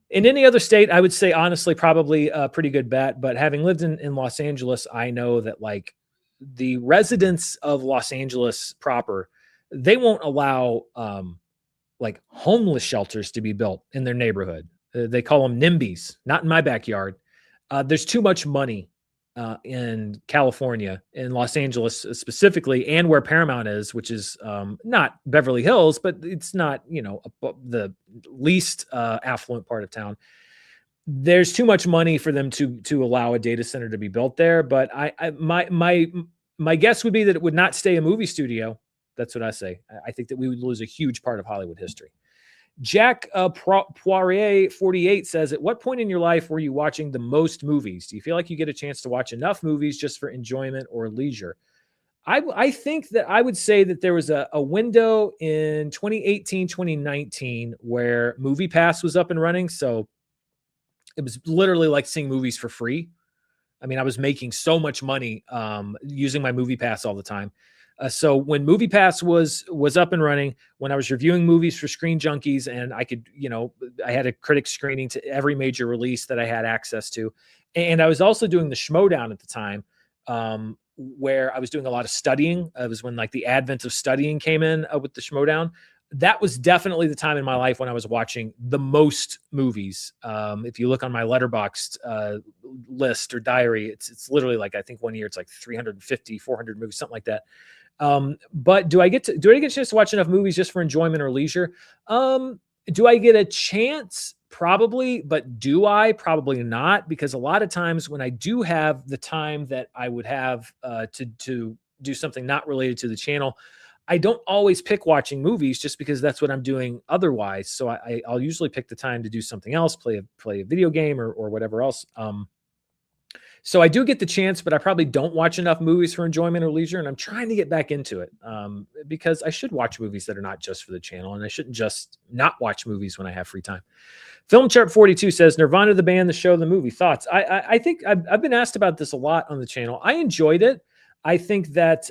in any other state, I would say honestly probably a pretty good bet. But having lived in Los Angeles, I know that like the residents of Los Angeles proper, they won't allow like homeless shelters to be built in their neighborhood. They call them NIMBYs, not in my backyard. There's too much money in California, in Los Angeles specifically, and where Paramount is, which is not Beverly Hills, but it's not, the least affluent part of town. There's too much money for them to allow a data center to be built there. But my guess would be that it would not stay a movie studio. That's what I say. I think that we would lose a huge part of Hollywood history. Jack Poirier 48 says, at what point in your life were you watching the most movies? Do you feel like you get a chance to watch enough movies just for enjoyment or leisure? I think that I would say that there was a window in 2018, 2019 where MoviePass was up and running. So it was literally like seeing movies for free. I mean, I was making so much money using my MoviePass all the time. So when MoviePass was up and running, when I was reviewing movies for Screen Junkies, and I could, I had a critic screening to every major release that I had access to, and I was also doing the Schmodown at the time. where I was doing a lot of studying. It was when like the advent of studying came in with the Schmodown. That was definitely the time in my life when I was watching the most movies. If you look on my Letterboxd list or diary, it's literally like, I think one year it's like 350, 400 movies, something like that. But do I get a chance to watch enough movies just for enjoyment or leisure? Do I get a chance? Probably, but do I? Probably not, because a lot of times when I do have the time that I would have to do something not related to the channel, I don't always pick watching movies just because that's what I'm doing otherwise. So I'll usually pick the time to do something else, play a video game or whatever else. So I do get the chance, but I probably don't watch enough movies for enjoyment or leisure, and I'm trying to get back into it because I should watch movies that are not just for the channel, and I shouldn't just not watch movies when I have free time. Film Chart 42 says Nirvana, the band, the show, the movie. Thoughts? I think I've been asked about this a lot on the channel. I enjoyed it. I think that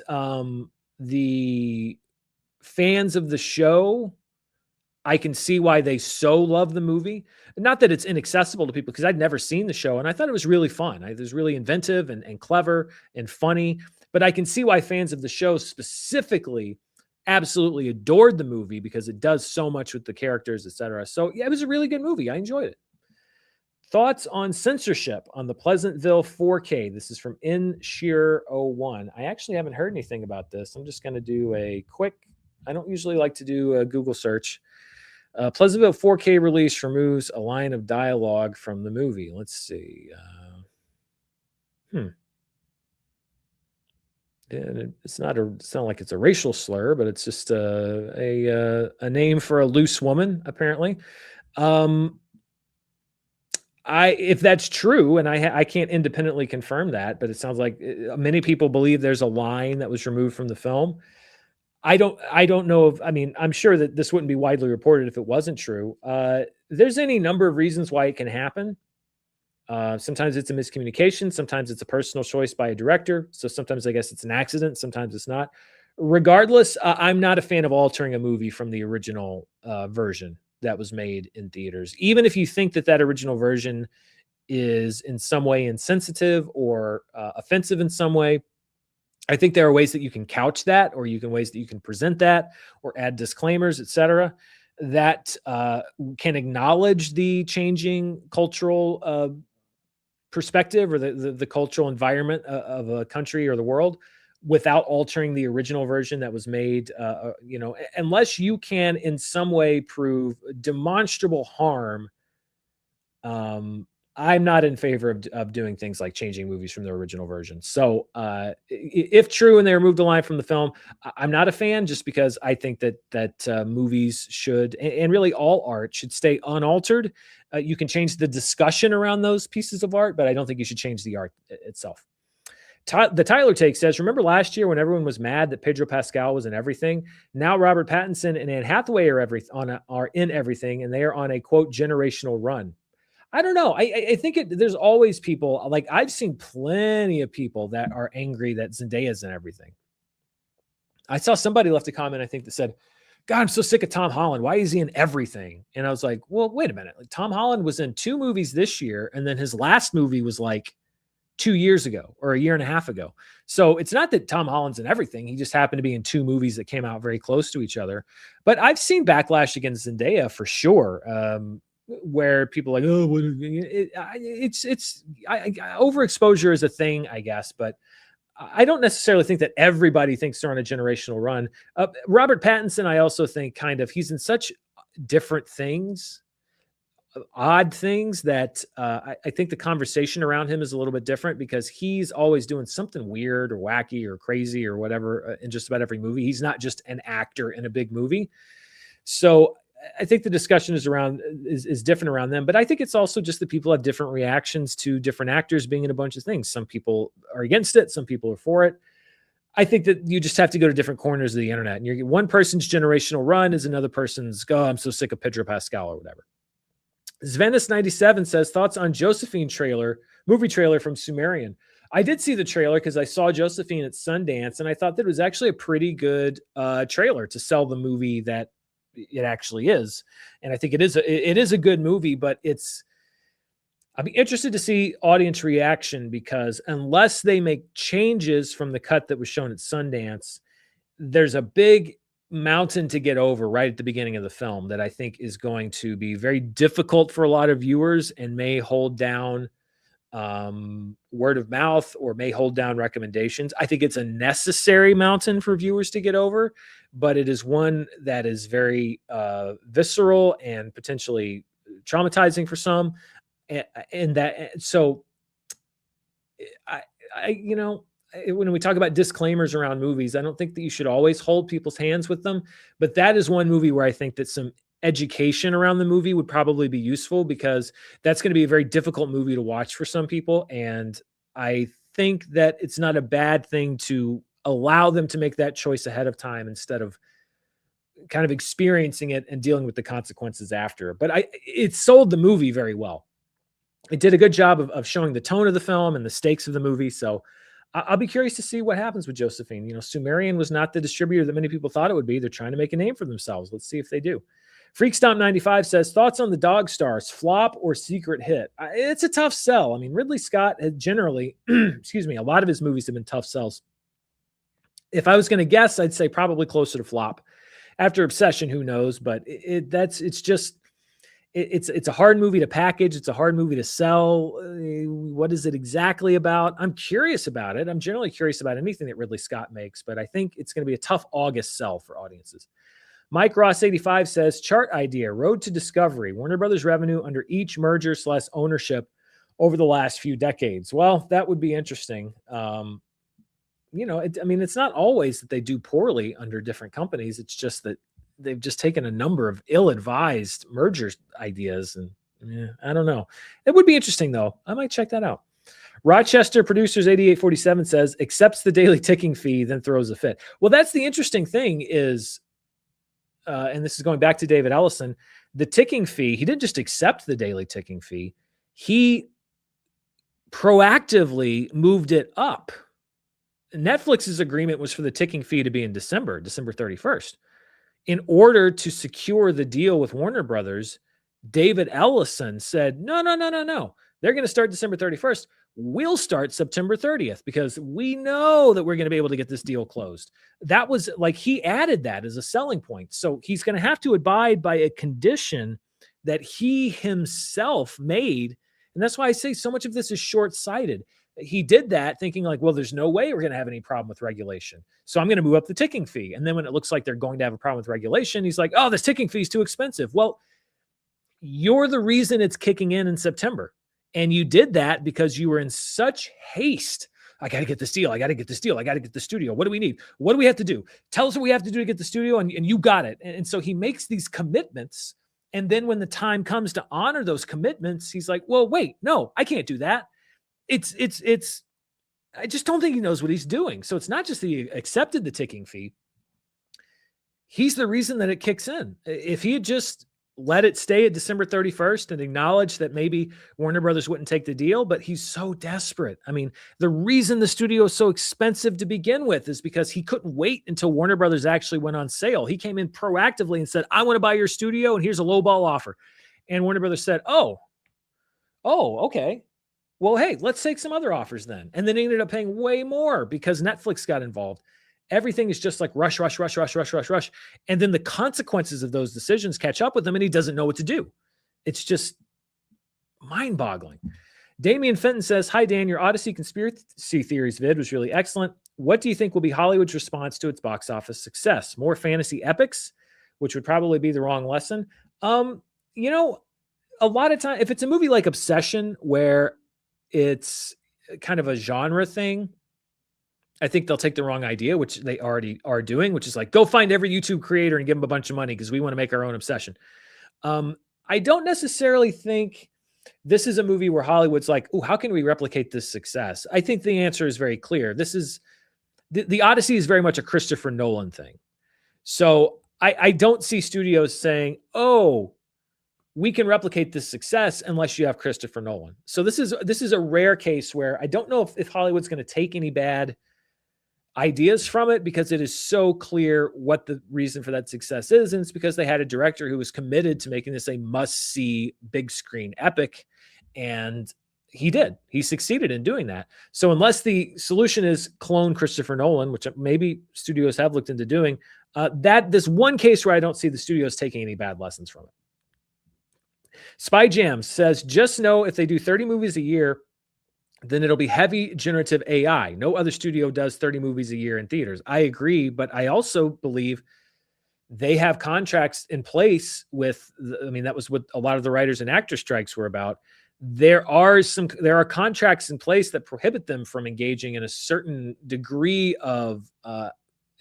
the fans of the show, I can see why they so love the movie. Not that it's inaccessible to people, because I'd never seen the show and I thought it was really fun. It was really inventive and clever and funny. But I can see why fans of the show specifically absolutely adored the movie, because it does so much with the characters, etc. So yeah, it was a really good movie. I enjoyed it. Thoughts on censorship on the Pleasantville 4K? This is from InSheer01. I actually haven't heard anything about this. I'm just going to do a quick, I don't usually like to do a Google search. Pleasantville 4K release removes a line of dialogue from the movie. Let's see. It's not like it's a racial slur, but it's just a name for a loose woman, apparently. If that's true, and I can't independently confirm that, but it sounds like many people believe there's a line that was removed from the film. I don't know if, I mean, I'm sure that this wouldn't be widely reported if it wasn't true. There's any number of reasons why it can happen. Sometimes it's a miscommunication. Sometimes it's a personal choice by a director. So sometimes I guess it's an accident. Sometimes it's not. Regardless, I'm not a fan of altering a movie from the original version that was made in theaters. Even if you think that original version is in some way insensitive or offensive in some way, I think there are ways that you can couch that, or ways that you can present that, or add disclaimers, etc., that can acknowledge the changing cultural perspective or the cultural environment of a country or the world without altering the original version that was made. Unless you can in some way prove demonstrable harm, I'm not in favor of doing things like changing movies from the original version. So if true and they removed the line from the film, I'm not a fan, just because I think that movies should, and really all art should, stay unaltered. You can change the discussion around those pieces of art, but I don't think you should change the art itself. The Tyler Take says, remember last year when everyone was mad that Pedro Pascal was in everything? Now Robert Pattinson and Anne Hathaway are in everything, and they are on a, quote, generational run. I don't know. I think there's always people, like I've seen plenty of people that are angry that Zendaya's in everything. I saw somebody left a comment, I think, that said, God, I'm so sick of Tom Holland. Why is he in everything? And I was like, well, wait a minute. Like, Tom Holland was in 2 movies this year, and then his last movie was like 2 years ago or a year and a half ago. So it's not that Tom Holland's in everything. He just happened to be in 2 movies that came out very close to each other. But I've seen backlash against Zendaya for sure. Where people are like, oh, overexposure is a thing, I guess, but I don't necessarily think that everybody thinks they're on a generational run. Robert Pattinson, I also think he's in such different things, odd things, that I think the conversation around him is a little bit different, because he's always doing something weird or wacky or crazy or whatever in just about every movie. He's not just an actor in a big movie. So I think the discussion is different around them, but I think it's also just that people have different reactions to different actors being in a bunch of things. Some people are against it. Some people are for it. I think that you just have to go to different corners of the internet, and one person's generational run is another person's, oh, I'm so sick of Pedro Pascal or whatever. Svenus97 says, thoughts on Josephine movie trailer from Sumerian. I did see the trailer because I saw Josephine at Sundance, and I thought that it was actually a pretty good trailer to sell the movie that it actually is. And I think it is a good movie, but I'll be interested to see audience reaction because unless they make changes from the cut that was shown at Sundance, there's a big mountain to get over right at the beginning of the film that I think is going to be very difficult for a lot of viewers and may hold down word of mouth or may hold down recommendations. I think it's a necessary mountain for viewers to get over, but it is one that is very visceral and potentially traumatizing for some. And that, so I, you know, when we talk about disclaimers around movies, I don't think that you should always hold people's hands with them, but that is one movie where I think that some education around the movie would probably be useful because that's going to be a very difficult movie to watch for some people. And I think that it's not a bad thing to allow them to make that choice ahead of time instead of kind of experiencing it and dealing with the consequences after. But it sold the movie very well. It did a good job of showing the tone of the film and the stakes of the movie. So I'll be curious to see what happens with Josephine. You know, Sumerian was not the distributor that many people thought it would be. They're trying to make a name for themselves. Let's see if they do. Freakstomp95 says, thoughts on the Dog Stars, flop or secret hit? It's a tough sell. I mean, Ridley Scott had generally, excuse me, a lot of his movies have been tough sells. If I was going to guess, I'd say probably closer to flop. After Obsession, who knows? But it's a hard movie to package. It's a hard movie to sell. What is it exactly about? I'm curious about it. I'm generally curious about anything that Ridley Scott makes, but I think it's going to be a tough August sell for audiences. Mike Ross 85 says, chart idea, Road to Discovery, Warner Brothers revenue under each merger / ownership over the last few decades. Well, that would be interesting. You know, it's not always that they do poorly under different companies. It's just that they've just taken a number of ill-advised merger ideas. And I don't know. It would be interesting, though. I might check that out. Rochester Producers 8847 says, accepts the daily ticking fee, then throws a fit. Well, that's the interesting thing is, and this is going back to David Ellison, the ticking fee, he didn't just accept the daily ticking fee. He proactively moved it up. Netflix's agreement was for the ticking fee to be in December 31st. In order to secure the deal with Warner Brothers, David Ellison said, no. They're going to start December 31st. We'll start September 30th because we know that we're going to be able to get this deal closed. That was like, he added that as a selling point. So he's going to have to abide by a condition that he himself made. And that's why I say so much of this is short-sighted. He did that thinking like, well, there's no way we're going to have any problem with regulation. So I'm going to move up the ticking fee. And then when it looks like they're going to have a problem with regulation, he's like, oh, this ticking fee is too expensive. Well, you're the reason it's kicking in September. And you did that because you were in such haste. I got to get this deal. I got to get this deal. I got to get the studio. What do we need? What do we have to do? Tell us what we have to do to get the studio. And you got it. And so he makes these commitments. And then when the time comes to honor those commitments, he's like, well, wait, no, I can't do that. I just don't think he knows what he's doing. So it's not just that he accepted the ticking fee. He's the reason that it kicks in. If he had just let it stay at December 31st and acknowledge that maybe Warner Brothers wouldn't take the deal, but he's so desperate. I mean, the reason the studio is so expensive to begin with is because he couldn't wait until Warner Brothers actually went on sale. He came in proactively and said, I want to buy your studio and here's a lowball offer. And Warner Brothers said, oh, okay. Well, hey, let's take some other offers then. And then they ended up paying way more because Netflix got involved. Everything is just like rush. And then the consequences of those decisions catch up with him and he doesn't know what to do. It's just mind-boggling. Damian Fenton says, hi, Dan, your Odyssey Conspiracy Theories vid was really excellent. What do you think will be Hollywood's response to its box office success? More fantasy epics, which would probably be the wrong lesson. You know, a lot of time, if it's a movie like Obsession, where it's kind of a genre thing, I think they'll take the wrong idea, which they already are doing, which is like, go find every YouTube creator and give them a bunch of money because we want to make our own Obsession. I don't necessarily think this is a movie where Hollywood's like, oh, how can we replicate this success? I think the answer is very clear. This is the Odyssey is very much a Christopher Nolan thing. So I don't see studios saying, oh, we can replicate this success unless you have Christopher Nolan. So this is a rare case where I don't know if Hollywood's going to take any bad ideas from it because it is so clear what the reason for that success is. And it's because they had a director who was committed to making this a must-see big screen epic. And he did. He succeeded in doing that. So unless the solution is clone Christopher Nolan, which maybe studios have looked into doing, that this one case where I don't see the studios taking any bad lessons from it. Spy Jam says, just know if they do 30 movies a year, then it'll be heavy generative AI. No other studio does 30 movies a year in theaters. I agree, but I also believe they have contracts in place with, that was what a lot of the writers and actor strikes were about. There are contracts in place that prohibit them from engaging in a certain degree of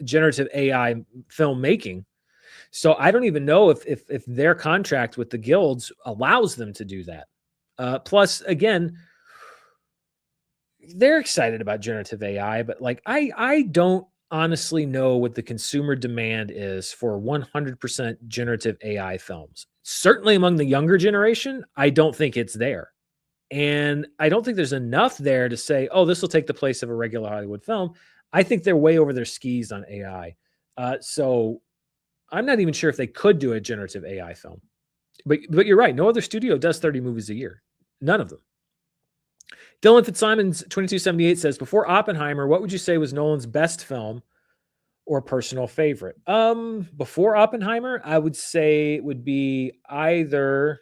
generative AI filmmaking. So I don't even know if their contract with the guilds allows them to do that. Plus, again, they're excited about generative AI, but like I don't honestly know what the consumer demand is for 100% generative AI films. Certainly among the younger generation, I don't think it's there. And I don't think there's enough there to say, oh, this will take the place of a regular Hollywood film. I think they're way over their skis on AI. So I'm not even sure if they could do a generative AI film. But you're right. No other studio does 30 movies a year. None of them. Dylan Fitzsimons 2278 says, before Oppenheimer, what would you say was Nolan's best film or personal favorite? Before Oppenheimer, I would say it would be either.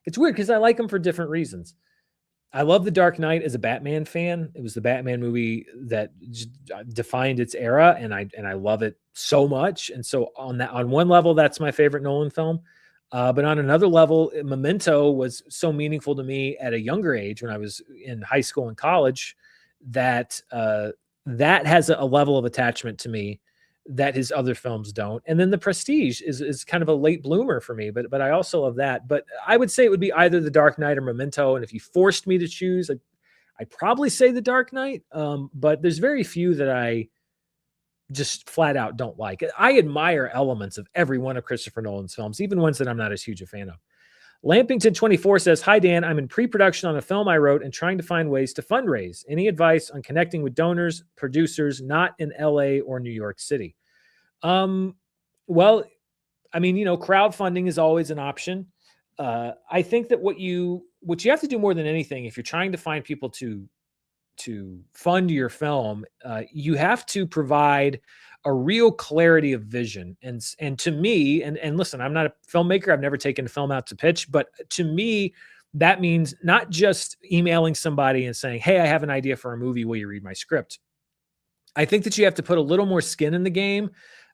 It's weird because I like them for different reasons. I love The Dark Knight as a Batman fan. It was the Batman movie that defined its era, and I love it so much. And so on one level, that's my favorite Nolan film. But on another level, Memento was so meaningful to me at a younger age when I was in high school and college that that has a level of attachment to me that his other films don't. And then The Prestige is kind of a late bloomer for me, but I also love that. But I would say it would be either The Dark Knight or Memento. And if you forced me to choose, I'd probably say The Dark Knight. But there's very few that I just flat out don't like. I admire elements of every one of Christopher Nolan's films, even ones that I'm not as huge a fan of. Lampington24 says, hi, Dan. I'm in pre-production on a film I wrote and trying to find ways to fundraise. Any advice on connecting with donors, producers, not in LA or New York City? Well, crowdfunding is always an option. I think that what you have to do more than anything, if you're trying to find people to fund your film, you have to provide a real clarity of vision. And to me, and listen, I'm not a filmmaker. I've never taken a film out to pitch, but to me, that means not just emailing somebody and saying, hey, I have an idea for a movie. Will you read my script? I think that you have to put a little more skin in the game,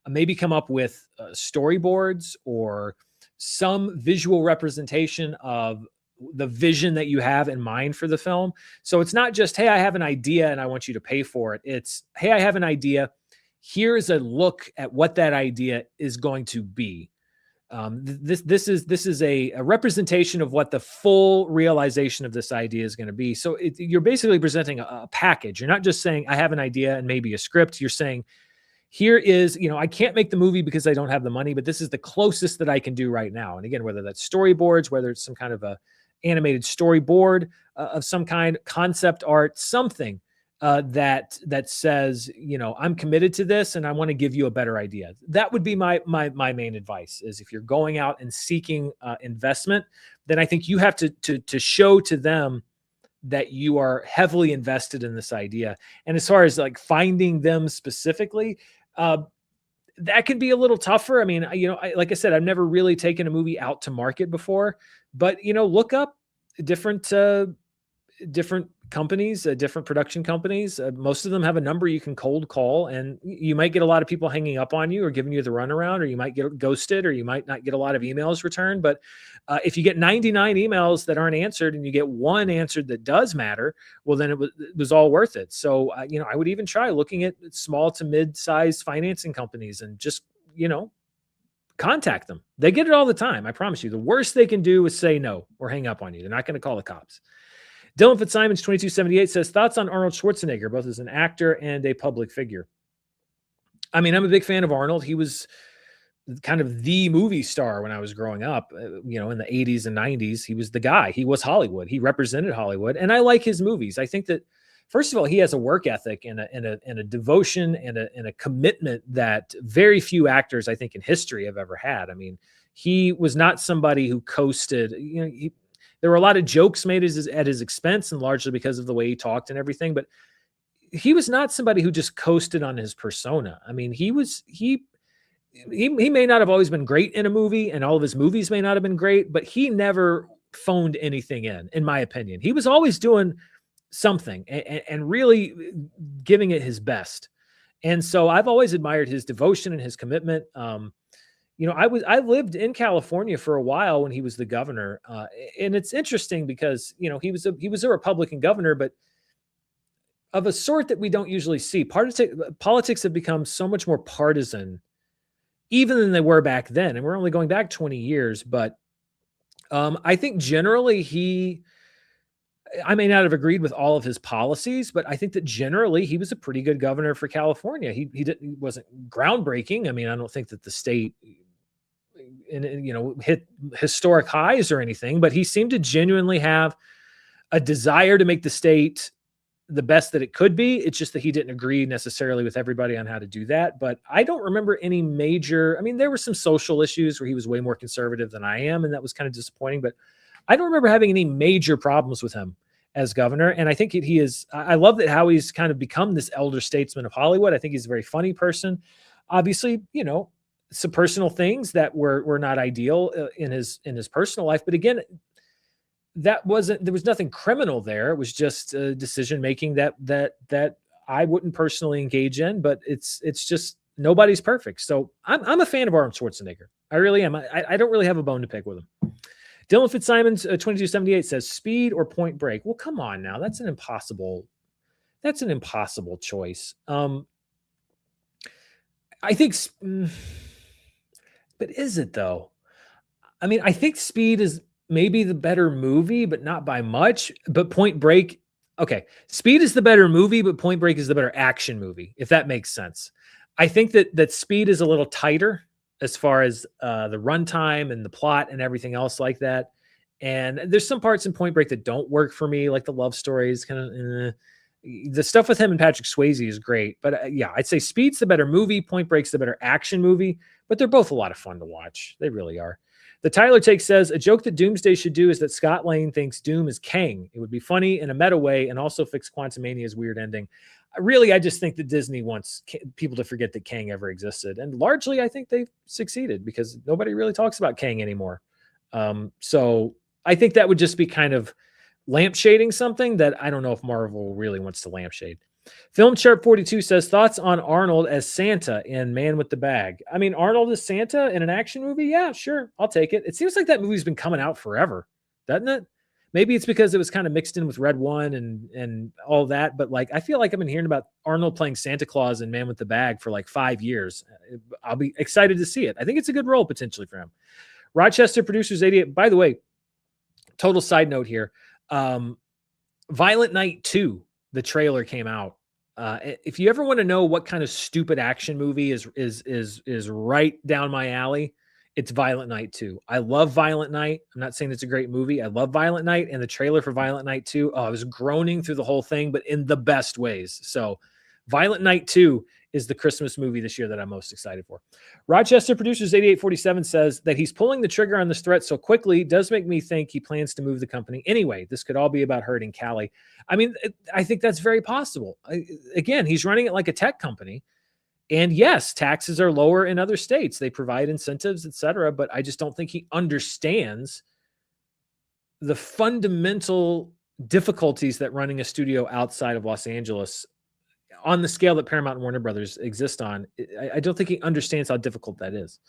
maybe come up with storyboards or some visual representation of the vision that you have in mind for the film. So it's not just, hey, I have an idea and I want you to pay for it. It's, hey, I have an idea. Here's a look at what that idea is going to be. This is a representation of what the full realization of this idea is going to be. So you're basically presenting a package. You're not just saying, I have an idea and maybe a script. You're saying, here is, I can't make the movie because I don't have the money, but this is the closest that I can do right now. And again, whether that's storyboards, whether it's some kind of a animated storyboard of some kind, concept art, something that says, I'm committed to this and I want to give you a better idea. That would be my main advice is if you're going out and seeking investment, then I think you have to show to them that you are heavily invested in this idea. And as far as like finding them specifically, that can be a little tougher. I mean, like I said, I've never really taken a movie out to market before, but look up different companies, different production companies. Most of them have a number you can cold call, and you might get a lot of people hanging up on you or giving you the runaround, or you might get ghosted, or you might not get a lot of emails returned. But if you get 99 emails that aren't answered and you get one answered that does matter, well, then it was all worth it. So, I would even try looking at small to mid-sized financing companies and just, contact them. They get it all the time. I promise you. The worst they can do is say no or hang up on you. They're not going to call the cops. Dylan Fitzsimons 2278 says, thoughts on Arnold Schwarzenegger, both as an actor and a public figure. I mean, I'm a big fan of Arnold. He was kind of the movie star when I was growing up, in the 80s and 90s. He was the guy. He was Hollywood. He represented Hollywood. And I like his movies. I think that, first of all, he has a work ethic and a devotion and a commitment that very few actors, I think, in history have ever had. I mean, he was not somebody who coasted. There were a lot of jokes made at his expense, and largely because of the way he talked and everything. But he was not somebody who just coasted on his persona. I mean, he may not have always been great in a movie, and all of his movies may not have been great, but he never phoned anything in my opinion. He was always doing something and really giving it his best. And so I've always admired his devotion and his commitment. I lived in California for a while when he was the governor, and it's interesting because he was a Republican governor, but of a sort that we don't usually see. Politics have become so much more partisan, even than they were back then, and we're only going back 20 years. But I think generally I may not have agreed with all of his policies, but I think that generally he was a pretty good governor for California. He wasn't groundbreaking. I mean, I don't think that the state hit historic highs or anything, but he seemed to genuinely have a desire to make the state the best that it could be. It's just that he didn't agree necessarily with everybody on how to do that. But I don't remember any major, I mean, there were some social issues where he was way more conservative than I am, and that was kind of disappointing, but I don't remember having any major problems with him as governor. And I think I love that how he's kind of become this elder statesman of Hollywood. I think he's a very funny person. Obviously, some personal things that were not ideal in his personal life. But again, there was nothing criminal there. It was just decision making that I wouldn't personally engage in, but it's just nobody's perfect. So I'm a fan of Arnold Schwarzenegger. I really am. I don't really have a bone to pick with him. Dylan Fitzsimons 2278 says Speed or Point Break. Well, come on now. That's an impossible choice. I think, but is it though? I mean, I think Speed is maybe the better movie, but not by much. But Point Break, okay. Speed is the better movie, but Point Break is the better action movie, if that makes sense. I think that Speed is a little tighter as far as the runtime and the plot and everything else like that. And there's some parts in Point Break that don't work for me, like the love stories, kind of. The stuff with him and Patrick Swayze is great. But yeah, I'd say Speed's the better movie. Point Break's the better action movie. But they're both a lot of fun to watch. They really are. The Tyler Take says, a joke that Doomsday should do is that Scott Lang thinks Doom is Kang. It would be funny in a meta way and also fix Quantumania's weird ending. Really, I just think that Disney wants people to forget that Kang ever existed. And largely, I think they've succeeded because nobody really talks about Kang anymore. So I think that would just be kind of lampshading something that I don't know if Marvel really wants to lampshade. Film Sharp 42 says, thoughts on Arnold as Santa in Man with the Bag. I mean, Arnold as Santa in an action movie? Yeah, sure. I'll take it. It seems like that movie's been coming out forever, doesn't it? Maybe it's because it was kind of mixed in with Red One and all that. But like, I feel like I've been hearing about Arnold playing Santa Claus in Man with the Bag for like 5 years. I'll be excited to see it. I think it's a good role potentially for him. Rochester Producers 88. By the way, total side note here. Violent Night 2, the trailer came out. If you ever want to know what kind of stupid action movie is right down my alley, it's Violent Night 2. I love Violent Night. I'm not saying it's a great movie. I love Violent Night, and the trailer for Violent Night 2, I was groaning through the whole thing, but in the best ways. So Violent Night 2 is the Christmas movie this year that I'm most excited for. Rochester Producers 8847 says that he's pulling the trigger on this threat so quickly does make me think he plans to move the company. Anyway, this could all be about hurting Cali. I mean, I think that's very possible. Again, he's running it like a tech company. And yes, taxes are lower in other states. They provide incentives, et cetera. But I just don't think he understands the fundamental difficulties that running a studio outside of Los Angeles on the scale that Paramount and Warner Brothers exist on. I don't think he understands how difficult that is.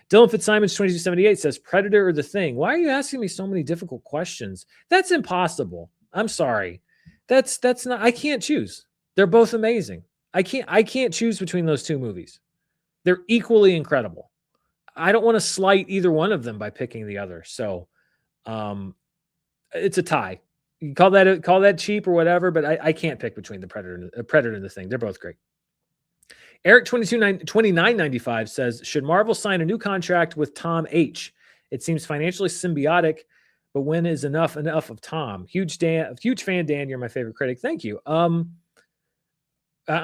Dylan Fitzsimons 2278 says, Predator or The Thing? Why are you asking me so many difficult questions? That's impossible. I'm sorry. That's not, I can't choose. They're both amazing. I can't choose between those two movies. They're equally incredible. I don't want to slight either one of them by picking the other. So it's a tie. You can call that cheap or whatever, but I can't pick between the Predator and The Thing. They're both great. Eric 2995 says, should Marvel sign a new contract with Tom H? It seems financially symbiotic, but when is enough of Tom? Huge fan, Dan. You're my favorite critic. Thank you. I'm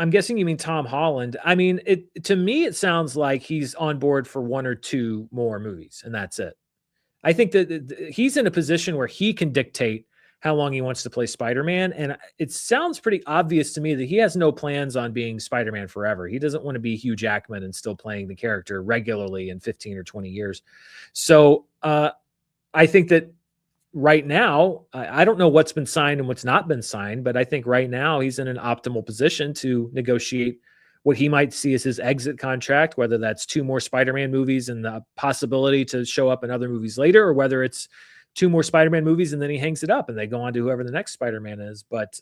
guessing you mean Tom Holland. I mean, to me, it sounds like he's on board for one or two more movies, and that's it. I think that he's in a position where he can dictate how long he wants to play Spider-Man. And it sounds pretty obvious to me that he has no plans on being Spider-Man forever. He doesn't want to be Hugh Jackman and still playing the character regularly in 15 or 20 years. So I think that right now, I don't know what's been signed and what's not been signed, but I think right now he's in an optimal position to negotiate what he might see as his exit contract, whether that's 2 more Spider-Man movies and the possibility to show up in other movies later, or whether it's 2 more Spider-Man movies and then he hangs it up and they go on to whoever the next Spider-Man is. But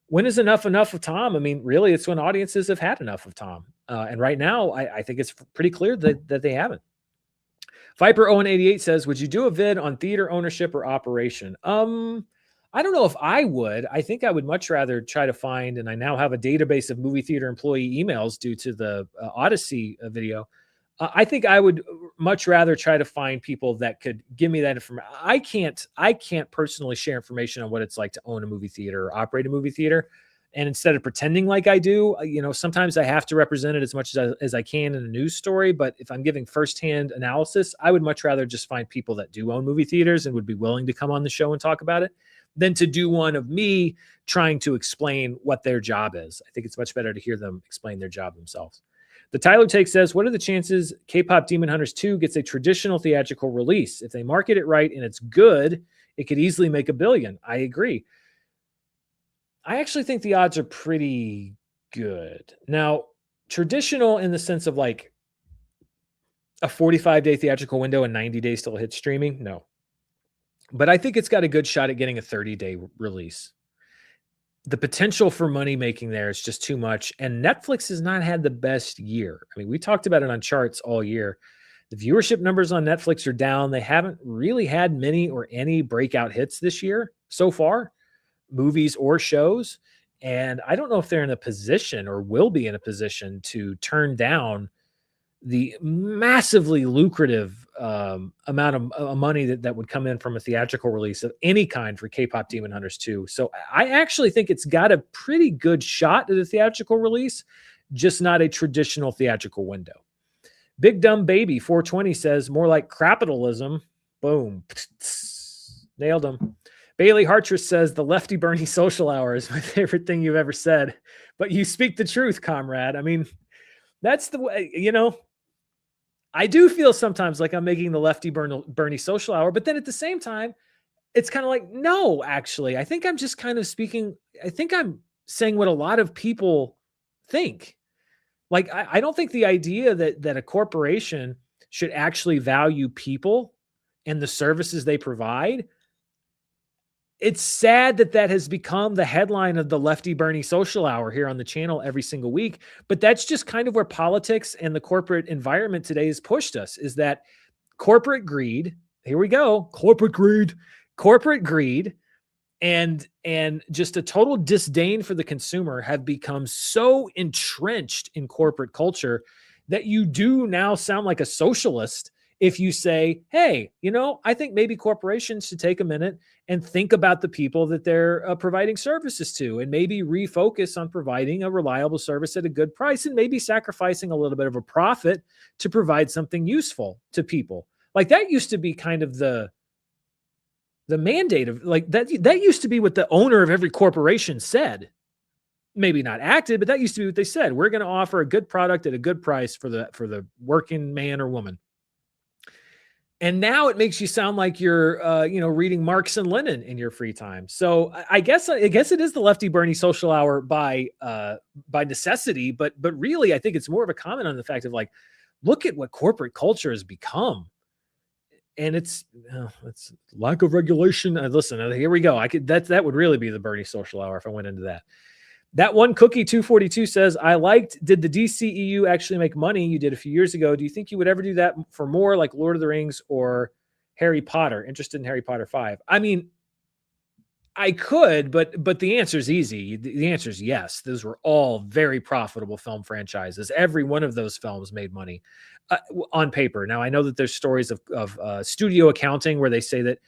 when is enough of Tom? I mean, really, it's when audiences have had enough of Tom. And right now, I think it's pretty clear that they haven't. Viper 0188 says, would you do a vid on theater ownership or operation? I don't know if I would. I think I would much rather try to find, and I now have a database of movie theater employee emails due to the Odyssey video. I think I would much rather try to find people that could give me that information. I can't personally share information on what it's like to own a movie theater or operate a movie theater. And instead of pretending like I do, sometimes I have to represent it as much as I can in a news story. But if I'm giving firsthand analysis, I would much rather just find people that do own movie theaters and would be willing to come on the show and talk about it than to do one of me trying to explain what their job is. I think it's much better to hear them explain their job themselves. The Tyler Take says, what are the chances K-Pop Demon Hunters 2 gets a traditional theatrical release? If they market it right and it's good, it could easily make $1 billion. I agree. I actually think the odds are pretty good. Now, traditional in the sense of like a 45-day theatrical window and 90 days till it hits streaming, no. But I think it's got a good shot at getting a 30-day release. The potential for money making there is just too much. And Netflix has not had the best year. I mean, we talked about it on charts all year. The viewership numbers on Netflix are down. They haven't really had many or any breakout hits this year so far, movies or shows. And I don't know if they're in a position or will be in a position to turn down the massively lucrative amount of money that would come in from a theatrical release of any kind for K-Pop Demon Hunters 2. So I actually think it's got a pretty good shot at a theatrical release, just not a traditional theatrical window. Big Dumb Baby 420 says, more like capitalism. Boom. Nailed him. Bailey Hartress says, the Lefty Bernie social hour is my favorite thing you've ever said. But you speak the truth, comrade. I mean, that's the way, I do feel sometimes like I'm making the Lefty Bernie social hour, but then at the same time, it's kind of like, no, actually, I think I'm just kind of speaking. I think I'm saying what a lot of people think. Like, I don't think the idea that a corporation should actually value people and the services they provide. It's sad that has become the headline of the Lefty Bernie social hour here on the channel every single week. But that's just kind of where politics and the corporate environment today has pushed us, is that corporate greed. Here we go. Corporate greed and just a total disdain for the consumer have become so entrenched in corporate culture that you do now sound like a socialist if you say, hey, I think maybe corporations should take a minute and think about the people that they're providing services to, and maybe refocus on providing a reliable service at a good price, and maybe sacrificing a little bit of a profit to provide something useful to people. Like, that used to be kind of the mandate of, like, that used to be what the owner of every corporation said. Maybe not acted, but that used to be what they said. We're going to offer a good product at a good price for the working man or woman. And now it makes you sound like you're, reading Marx and Lenin in your free time. So I guess it is the Lefty Bernie social hour by necessity, but really I think it's more of a comment on the fact of, like, look at what corporate culture has become, and it's lack of regulation. Listen, here we go. That would really be the Bernie social hour if I went into that. That one Cookie 242 says, did the DCEU actually make money you did a few years ago? Do you think you would ever do that for more, like Lord of the Rings or Harry Potter? Interested in Harry Potter 5. I mean, I could, but the answer is easy. The answer is yes. Those were all very profitable film franchises. Every one of those films made money on paper. Now, I know that there's stories of studio accounting where they say that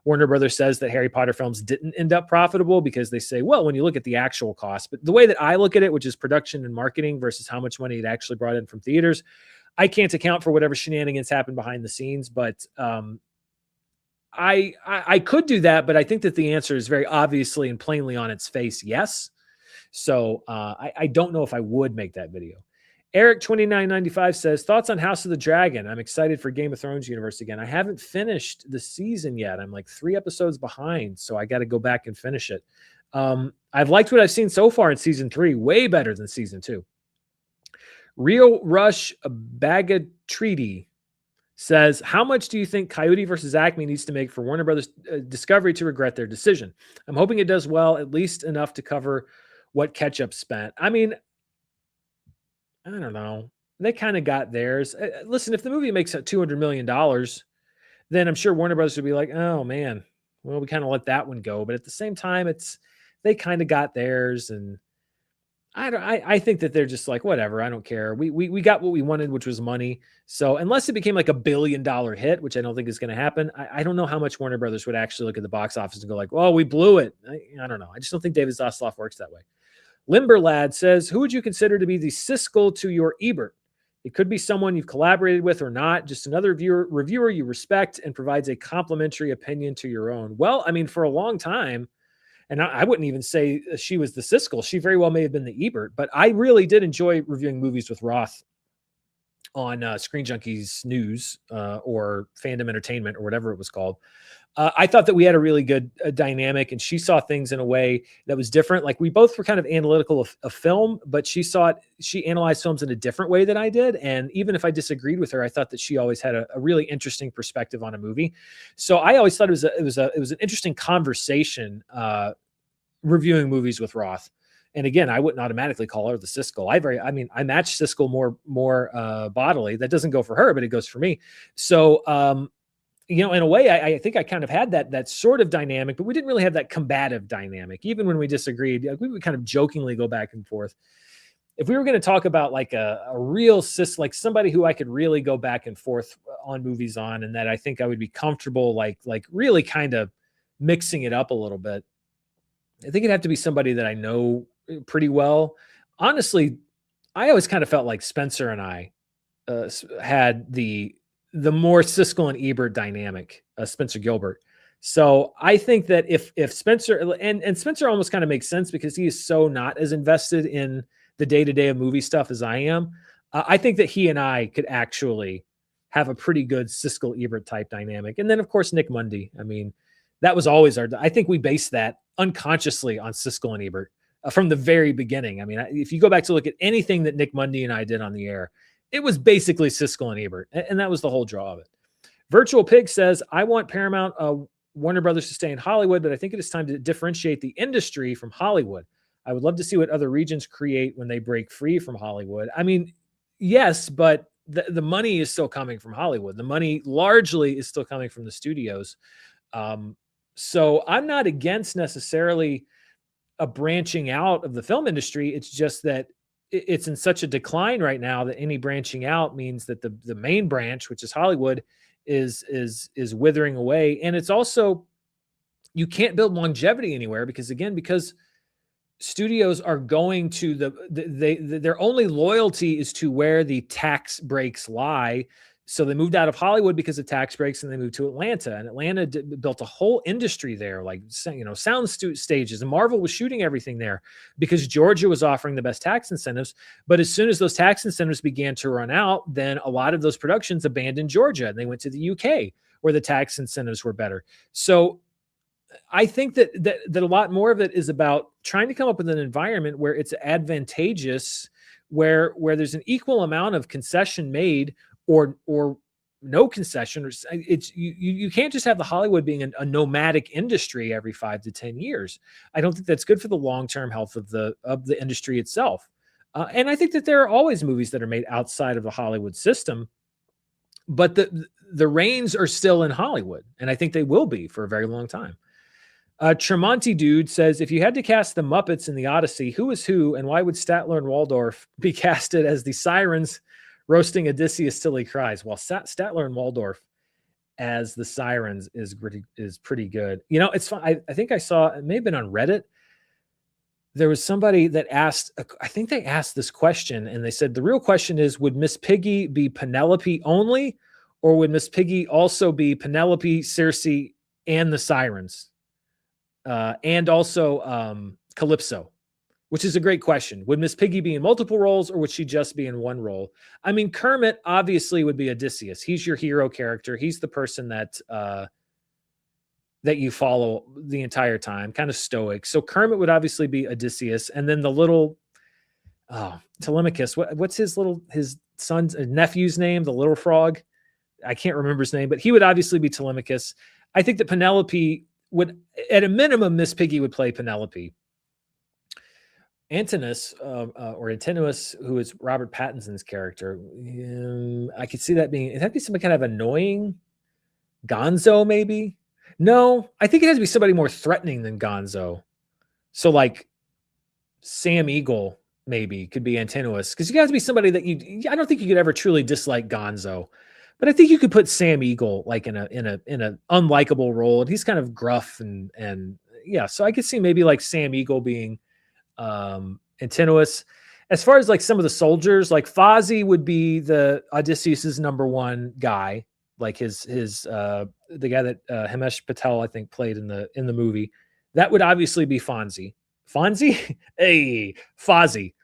Warner Brothers says that Harry Potter films didn't end up profitable because they say, well, when you look at the actual cost, but the way that I look at it, which is production and marketing versus how much money it actually brought in from theaters, I can't account for whatever shenanigans happened behind the scenes. But I could do that, but I think that the answer is very obviously and plainly on its face, yes. So I don't know if I would make that video. Eric 2995 says, thoughts on House of the Dragon. I'm excited for Game of Thrones universe again. I haven't finished the season yet. I'm like 3 episodes behind, so I got to go back and finish it. I've liked what I've seen so far in season 3, way better than season 2. Real Rush Bagatreaty says, how much do you think Coyote versus Acme needs to make for Warner Brothers Discovery to regret their decision? I'm hoping it does well, at least enough to cover what Ketchup spent. I mean, I don't know. They kind of got theirs. Listen, if the movie makes $200 million, then I'm sure Warner Brothers would be like, oh man, well, we kind of let that one go. But at the same time, they kind of got theirs, and I think that they're just like, whatever, I don't care. We got what we wanted, which was money. So unless it became like $1 billion hit, which I don't think is going to happen, I don't know how much Warner Brothers would actually look at the box office and go like, well, we blew it. I don't know. I just don't think David Zaslav works that way. Limberlad says, who would you consider to be the Siskel to your Ebert? It could be someone you've collaborated with or not, just another reviewer you respect and provides a complimentary opinion to your own. Well, I mean, for a long time, and I wouldn't even say she was the Siskel. She very well may have been the Ebert, but I really did enjoy reviewing movies with Roth on Screen Junkies News or Fandom Entertainment or whatever it was called. I thought that we had a really good dynamic, and she saw things in a way that was different. Like we both were kind of analytical of film, but she analyzed films in a different way than I did. And even if I disagreed with her, I thought that she always had a really interesting perspective on a movie. So I always thought it was an interesting conversation reviewing movies with Roth. And again, I wouldn't automatically call her the Siskel. I match Siskel more bodily. That doesn't go for her, but it goes for me. So, in a way, I think I kind of had that sort of dynamic, but we didn't really have that combative dynamic. Even when we disagreed, we would kind of jokingly go back and forth. If we were going to talk about like a real like somebody who I could really go back and forth on movies on, and that I think I would be comfortable, like really kind of mixing it up a little bit, I think it'd have to be somebody that I know pretty well. Honestly, I always kind of felt like Spencer and I had the more Siskel and Ebert dynamic, Spencer Gilbert. So I think that if Spencer and Spencer almost kind of makes sense because he is so not as invested in the day-to-day of movie stuff as I am. I think that he and I could actually have a pretty good Siskel Ebert type dynamic. And then of course, Nick Mundy. I mean, that was always I think we based that unconsciously on Siskel and Ebert from the very beginning. I mean, if you go back to look at anything that Nick Mundy and I did on the air, it was basically Siskel and Ebert, and that was the whole draw of it. Virtual Pig says, I want Paramount Warner Brothers to stay in Hollywood, but I think it is time to differentiate the industry from Hollywood. I would love to see what other regions create when they break free from Hollywood. I mean, yes, but the money is still coming from Hollywood. The money largely is still coming from the studios. So I'm not against necessarily a branching out of the film industry. It's just that it's in such a decline right now that any branching out means that the main branch, which is Hollywood, is withering away. And it's also, you can't build longevity anywhere because studios are going to their only loyalty is to where the tax breaks lie. So they moved out of Hollywood because of tax breaks, and they moved to Atlanta. And Atlanta built a whole industry there, like sound stages. And Marvel was shooting everything there because Georgia was offering the best tax incentives. But as soon as those tax incentives began to run out, then a lot of those productions abandoned Georgia and they went to the UK where the tax incentives were better. So I think that a lot more of it is about trying to come up with an environment where it's advantageous, where there's an equal amount of concession made or no concession. You can't just have the Hollywood being a nomadic industry every 5 to 10 years. I don't think that's good for the long-term health of the industry itself. And I think that there are always movies that are made outside of the Hollywood system, but the reins are still in Hollywood. And I think they will be for a very long time. Tremonti Dude says, if you had to cast the Muppets in the Odyssey, who is who, and why would Statler and Waldorf be casted as the sirens roasting Odysseus till he cries? Well, Statler and Waldorf as the sirens is pretty good. It's fun. I think I saw, it may have been on Reddit. There was somebody that asked, I think they asked this question, and they said, the real question is, would Miss Piggy be Penelope only, or would Miss Piggy also be Penelope, Circe, and the Sirens, and also Calypso, which is a great question. Would Miss Piggy be in multiple roles, or would she just be in one role? I mean, Kermit obviously would be Odysseus. He's your hero character. He's the person that you follow the entire time, kind of stoic. So Kermit would obviously be Odysseus, and then the little Telemachus. What's his son's nephew's name? The little frog. I can't remember his name, but he would obviously be Telemachus. I think that Penelope would, at a minimum, Miss Piggy would play Penelope. Antinous, or Antinous, who is Robert Pattinson's character, I could see that that'd be some kind of annoying Gonzo, maybe. No, I think it has to be somebody more threatening than Gonzo. So like Sam Eagle maybe could be Antinous, because you have to be somebody that I don't think you could ever truly dislike Gonzo, but I think you could put Sam Eagle like in a unlikable role, and he's kind of gruff and yeah. So I could see maybe like Sam Eagle being Antinous. As far as like some of the soldiers, like Fozzie would be the Odysseus's number one guy, like the guy that Himesh Patel I think played in the movie. That would obviously be Fonzie. Hey, Fozzie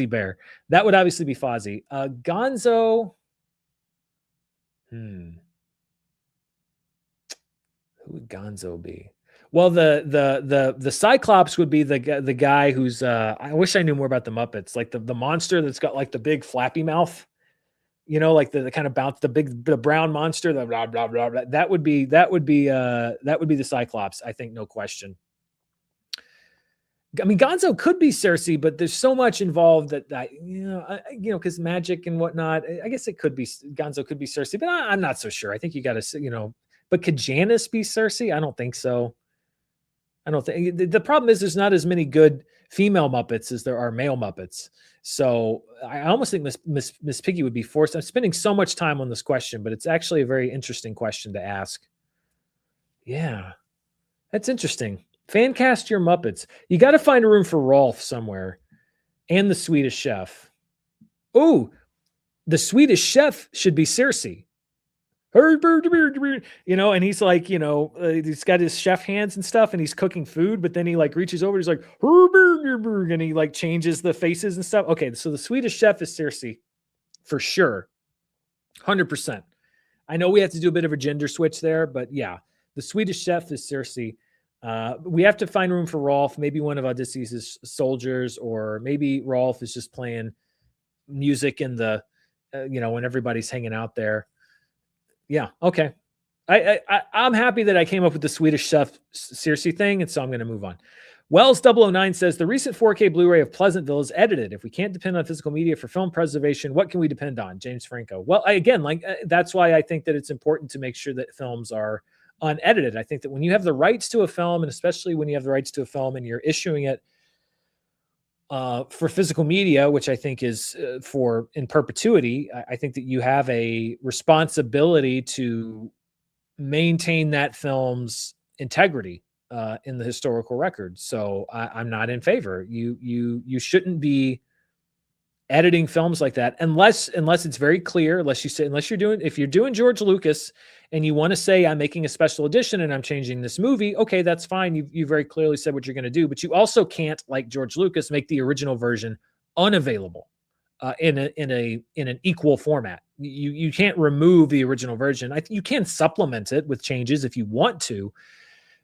Bear. That would obviously be Fozzie. Gonzo. Who would Gonzo be? Well, the Cyclops would be the guy who's I wish I knew more about the Muppets, like the monster that's got like the big flappy mouth, like the kind of bounce, the brown monster, the blah blah blah blah. That would be the Cyclops, I think, no question. I mean, Gonzo could be Cersei, but there's so much involved that because magic and whatnot. I guess it could be Gonzo could be Cersei, but I'm not so sure. I think you got to, but could Janice be Cersei? I don't think so. I don't think the problem is there's not as many good female Muppets as there are male Muppets. So I almost think Miss Piggy would be forced. I'm spending so much time on this question, but it's actually a very interesting question to ask. Yeah, that's interesting. Fan cast your Muppets. You got to find a room for Rolf somewhere, and the Swedish Chef. Oh, the Swedish Chef should be Cersei. And he's like, he's got his chef hands and stuff, and he's cooking food, but then he like reaches over, he's like, and he like changes the faces and stuff. Okay, so the Swedish Chef is Cersei for sure, 100%. I know we have to do a bit of a gender switch there, but yeah, the Swedish Chef is Cersei. We have to find room for Rolf, maybe one of Odysseus' soldiers, or maybe Rolf is just playing music in the, when everybody's hanging out there. Yeah. Okay. I'm happy that I came up with the Swedish Chef Cersei thing, and so I'm going to move on. Wells 009 says the recent 4K Blu-ray of Pleasantville is edited. If we can't depend on physical media for film preservation, what can we depend on? James Franco. Well, that's why I think that it's important to make sure that films are unedited. I think that when you have the rights to a film, and especially when you have the rights to a film and you're issuing it for physical media, which I think is for in perpetuity, I think that you have a responsibility to maintain that film's integrity in the historical record. So I'm not in favor. You shouldn't be editing films like that unless it's very clear, if you're doing George Lucas and you want to say I'm making a special edition and I'm changing this movie, okay, that's fine. You very clearly said what you're going to do, but you also can't, like George Lucas, make the original version unavailable in an equal format. You can't remove the original version. You can supplement it with changes if you want to,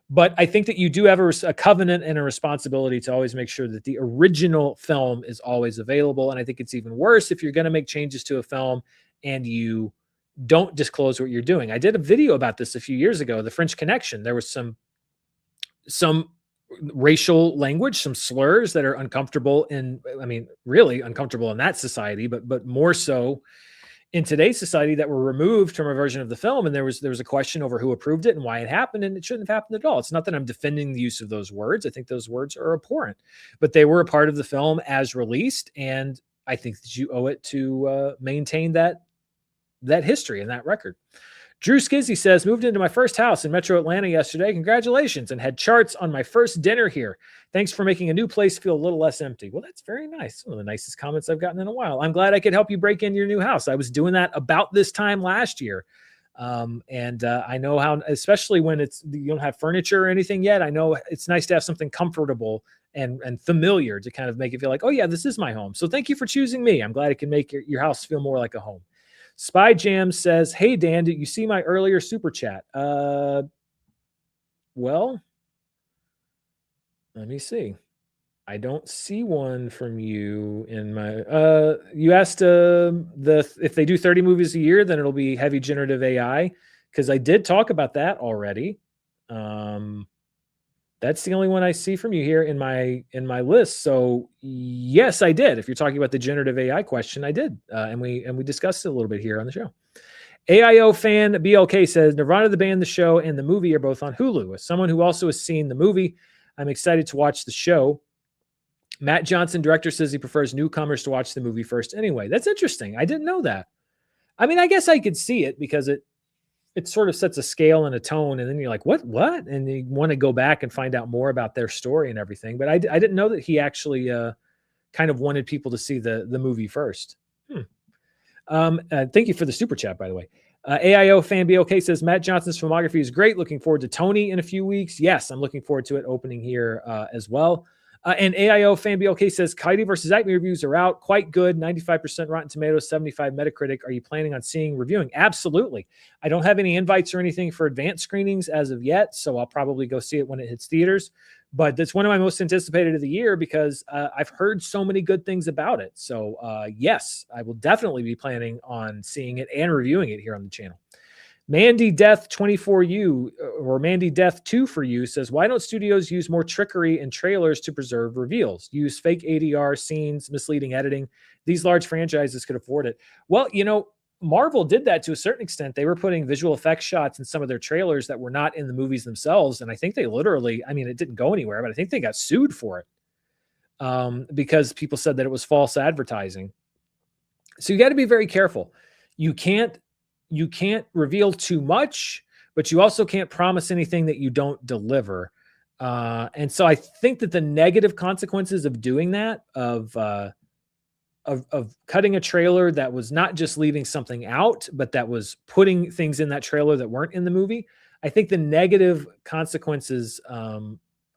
but I think that you do have a covenant and a responsibility to always make sure that the original film is always available. And I think it's even worse if you're going to make changes to a film and you don't disclose what you're doing. I did a video about this a few years ago, The French Connection. There was some racial language, some slurs that are really uncomfortable in that society, but more so in today's society, that were removed from a version of the film. And there was a question over who approved it and why it happened. And it shouldn't have happened at all. It's not that I'm defending the use of those words. I think those words are abhorrent, but they were a part of the film as released. And I think that you owe it to maintain that history and that record. Drew Skizzy says, moved into my first house in Metro Atlanta yesterday. Congratulations, and had charts on my first dinner here. Thanks for making a new place feel a little less empty. Well, that's very nice. One of the nicest comments I've gotten in a while. I'm glad I could help you break into your new house. I was doing that about this time last year. And I know how, especially when you don't have furniture or anything yet, I know it's nice to have something comfortable and familiar to kind of make it feel like, oh yeah, this is my home. So thank you for choosing me. I'm glad it can make your house feel more like a home. Spy Jam says, hey Dan, did you see my earlier super chat? Well, let me see. I don't see one from you in my you asked if they do 30 movies a year, then it'll be heavy generative AI, because I did talk about that already. That's the only one I see from you here in my list. So yes, I did. If you're talking about the generative AI question, I did. And we discussed it a little bit here on the show. AIO fan BLK says Nirvana, the band, the show, and the movie are both on Hulu. As someone who also has seen the movie, I'm excited to watch the show. Matt Johnson, director, says he prefers newcomers to watch the movie first anyway. That's interesting. I didn't know that. I mean, I guess I could see it because it sort of sets a scale and a tone, and then you're like, what? And you want to go back and find out more about their story and everything. But I didn't know that he actually kind of wanted people to see the movie first. Thank you for the super chat, by the way. AIO fan BOK says Matt Johnson's filmography is great. Looking forward to Tony in a few weeks. Yes, I'm looking forward to it opening here as well. And AIO fan BLK says Coyote versus Acme reviews are out. Quite good. 95% Rotten Tomatoes, 75 Metacritic. Are you planning on reviewing? Absolutely. I don't have any invites or anything for advanced screenings as of yet, so I'll probably go see it when it hits theaters. But that's one of my most anticipated of the year because I've heard so many good things about it. So yes, I will definitely be planning on seeing it and reviewing it here on the channel. Mandy Death 24U or Mandy Death 2 for you says, why don't studios use more trickery in trailers to preserve reveals? Use fake ADR scenes, misleading editing. These large franchises could afford it. Well, Marvel did that to a certain extent. They were putting visual effects shots in some of their trailers that were not in the movies themselves. And I think they literally, it didn't go anywhere, but I think they got sued for it because people said that it was false advertising. So you got to be very careful. You can't reveal too much, but you also can't promise anything that you don't deliver. And so I think that the negative consequences of doing that, of cutting a trailer that was not just leaving something out, but that was putting things in that trailer that weren't in the movie, I think the negative consequences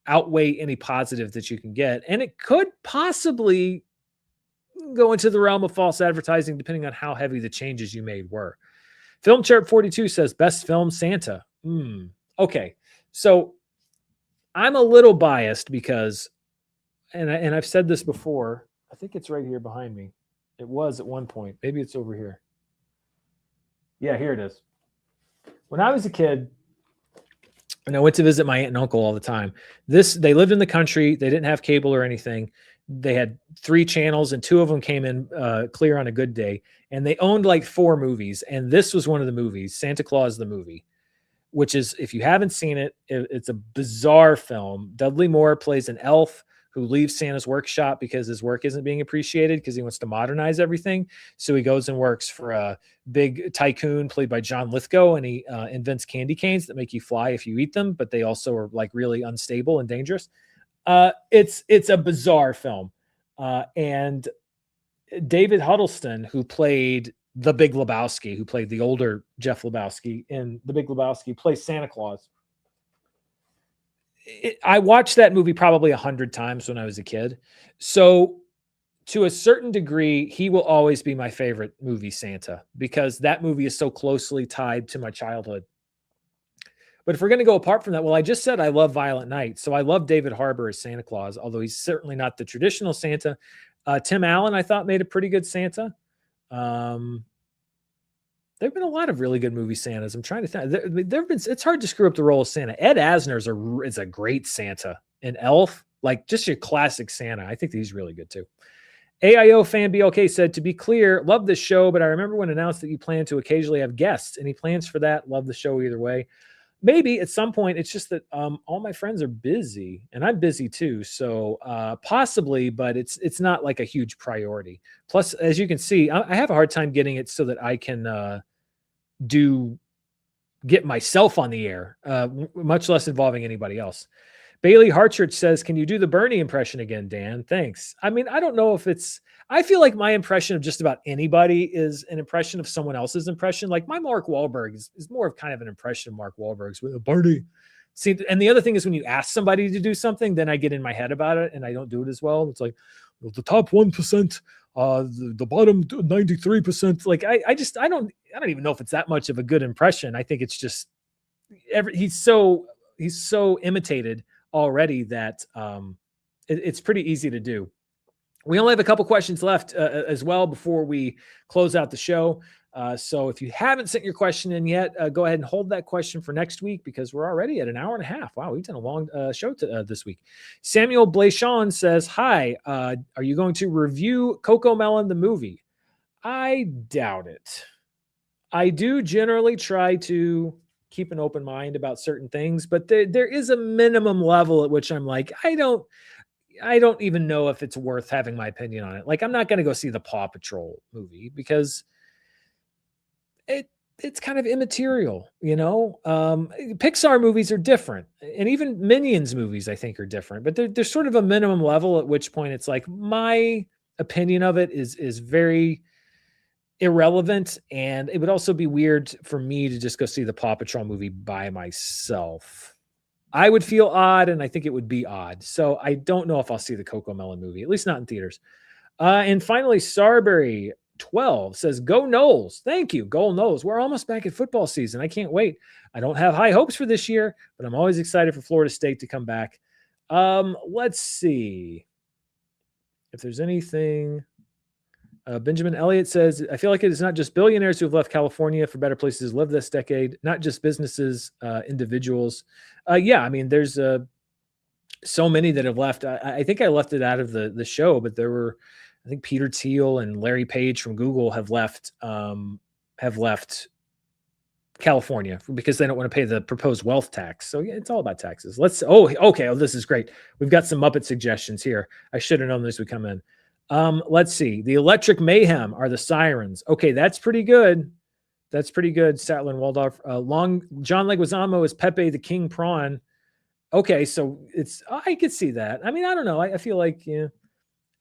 outweigh any positive that you can get. And it could possibly go into the realm of false advertising, depending on how heavy the changes you made were. Film Chart 42 says best film Santa. Okay. So I'm a little biased because, and I've said this before, I think it's right here behind me. It was at one point. Maybe it's over here. Yeah, here it is. When I was a kid, and I went to visit my aunt and uncle all the time, they lived in the country. They didn't have cable or anything. They had 3 channels and 2 of them came in clear on a good day. And they owned like 4 movies. And this was one of the movies, Santa Claus the Movie, which is, if you haven't seen it, it's a bizarre film. Dudley Moore plays an elf who leaves Santa's workshop because his work isn't being appreciated because he wants to modernize everything. So he goes and works for a big tycoon played by John Lithgow, and he invents candy canes that make you fly if you eat them, but they also are like really unstable and dangerous. It's a bizarre film. And David Huddleston, who played the Big Lebowski, who played the older Jeff Lebowski in The Big Lebowski, plays Santa Claus. I watched that movie probably 100 times when I was a kid. So to a certain degree, he will always be my favorite movie, Santa, because that movie is so closely tied to my childhood. But if we're going to go apart from that, well, I just said I love Violent Night. So I love David Harbour as Santa Claus, although he's certainly not the traditional Santa. Tim Allen, I thought, made a pretty good Santa. There have been a lot of really good movie Santas. I'm trying to think. It's hard to screw up the role of Santa. Ed Asner is a great Santa. And Elf, like just your classic Santa. I think he's really good too. AIO fan BLK said, to be clear, love this show, but I remember when announced that you plan to occasionally have guests. Any plans for that? Love the show either way. Maybe at some point. It's just that all my friends are busy and I'm busy too. So possibly, but it's not like a huge priority. Plus, as you can see, I have a hard time getting it so that I can get myself on the air, much less involving anybody else. Bailey Hartchurch says, can you do the Bernie impression again, Dan? Thanks. I mean, I don't know if I feel like my impression of just about anybody is an impression of someone else's impression. Like my Mark Wahlberg is more of kind of an impression of Mark Wahlberg's with a Bernie. See, and the other thing is when you ask somebody to do something, then I get in my head about it and I don't do it as well. It's like, well, the top 1%, the bottom 93%. Like I don't even know if it's that much of a good impression. I think it's just he's so imitated already that it's pretty easy to do. We only have a couple questions left as well before we close out the show. So if you haven't sent your question in yet, go ahead and hold that question for next week because we're already at an hour and a half. Wow, we've done a long show this week. Samuel Blachon says, hi, are you going to review Coco Melon, the movie? I doubt it. I do generally try to keep an open mind about certain things, but there is a minimum level at which I'm like, I don't even know if it's worth having my opinion on it. Like, I'm not going to go see the Paw Patrol movie because it's kind of immaterial, you know? Pixar movies are different, and even Minions movies, I think, are different, but there's sort of a minimum level at which point it's like my opinion of it is very irrelevant, and it would also be weird for me to just go see the Paw Patrol movie by myself. I would feel odd, and I think it would be odd. So I don't know if I'll see the Coco Melon movie, at least not in theaters. And finally, Sarberry 12 says, go Noles. Thank you. Go Noles. We're almost back at football season. I can't wait. I don't have high hopes for this year, but I'm always excited for Florida State to come back. Let's see if there's anything. Benjamin Elliott says, I feel like it is not just billionaires who have left California for better places to live this decade, not just businesses, individuals. Yeah, I mean, there's so many that have left. I think I left it out of the show, but there were, I think Peter Thiel and Larry Page from Google have left California because they don't want to pay the proposed wealth tax. So yeah, it's all about taxes. Okay. Oh, this is great. We've got some Muppet suggestions here. I should have known this would come in. Let's see. The Electric Mayhem are the Sirens. Okay, that's pretty good. That's pretty good. Statler and Waldorf. John Leguizamo is Pepe the King Prawn. Okay, so I could see that. I mean, I don't know. I feel like, yeah.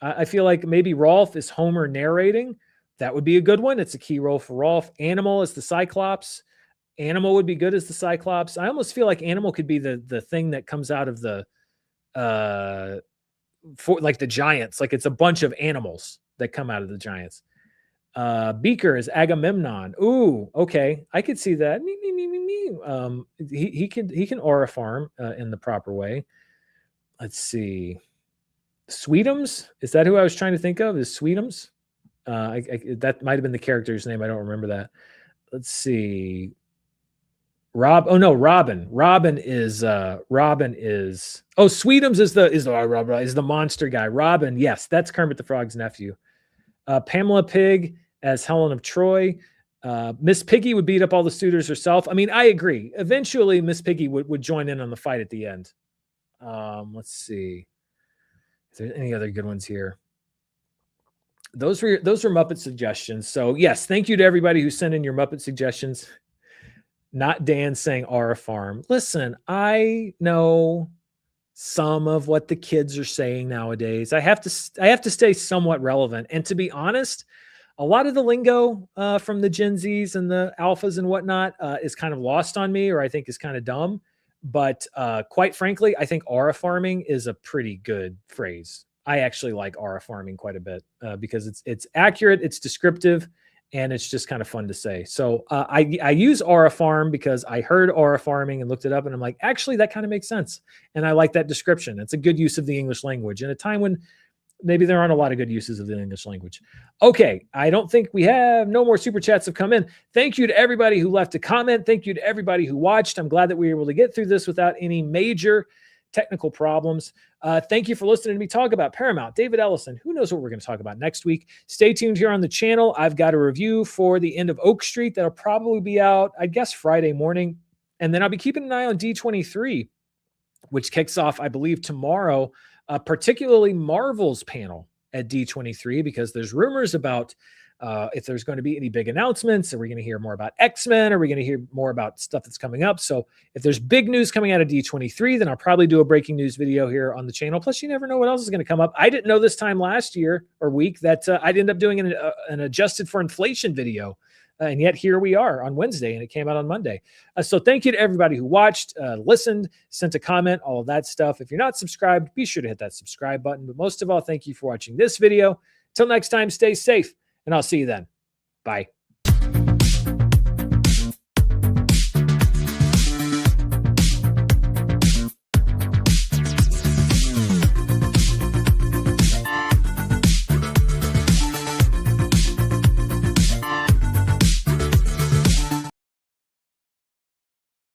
I feel like maybe Rolf is Homer narrating. That would be a good one. It's a key role for Rolf. Animal is the Cyclops. Animal would be good as the Cyclops. I almost feel like Animal could be the thing that comes out of the for like the Giants, like it's a bunch of animals that come out of the Giants. Beaker is Agamemnon. Ooh, okay, I could see that. He can aura farm in the proper way. Let's see. Sweetums, is that who I was trying to think of? Is Sweetums? That might have been the character's name. I don't remember that. Let's see. Robin is Sweetums is the monster guy. Robin, yes, that's Kermit the Frog's nephew. Pamela Pig as Helen of Troy. Miss Piggy would beat up all the suitors herself. I mean, I agree. Eventually, Miss Piggy would join in on the fight at the end. Let's see. Is there any other good ones here? Those were Muppet suggestions. So yes, thank you to everybody who sent in your Muppet suggestions. Not Dan saying Aura Farm. Listen, I know some of what the kids are saying nowadays. I have to stay somewhat relevant. And to be honest, a lot of the lingo from the Gen Zs and the alphas and whatnot is kind of lost on me, or I think is kind of dumb. But quite frankly, I think aura farming is a pretty good phrase. I actually like aura farming quite a bit because it's accurate, it's descriptive, and it's just kind of fun to say. So I use aura farm because I heard aura farming and looked it up, and I'm like, actually, that kind of makes sense. And I like that description. It's a good use of the English language in a time when maybe there aren't a lot of good uses of the English language. Okay, I don't think we have no more super chats have come in. Thank you to everybody who left a comment. Thank you to everybody who watched. I'm glad that we were able to get through this without any major technical problems. Thank you for listening to me talk about Paramount, David Ellison. Who knows what we're going to talk about next week? Stay tuned here on the channel. I've got a review for The End of Oak Street that'll probably be out, I guess, Friday morning. And then I'll be keeping an eye on D23, which kicks off, I believe, tomorrow, particularly Marvel's panel at D23 because there's rumors about if there's going to be any big announcements. Are we going to hear more about X-Men? Are we going to hear more about stuff that's coming up? So if there's big news coming out of D23, then I'll probably do a breaking news video here on the channel. Plus, you never know what else is going to come up. I didn't know this time last year or week that I'd end up doing an adjusted for inflation video. And yet here we are on Wednesday, and it came out on Monday. So thank you to everybody who watched, listened, sent a comment, all of that stuff. If you're not subscribed, be sure to hit that subscribe button. But most of all, thank you for watching this video. Till next time, stay safe, and I'll see you then. Bye.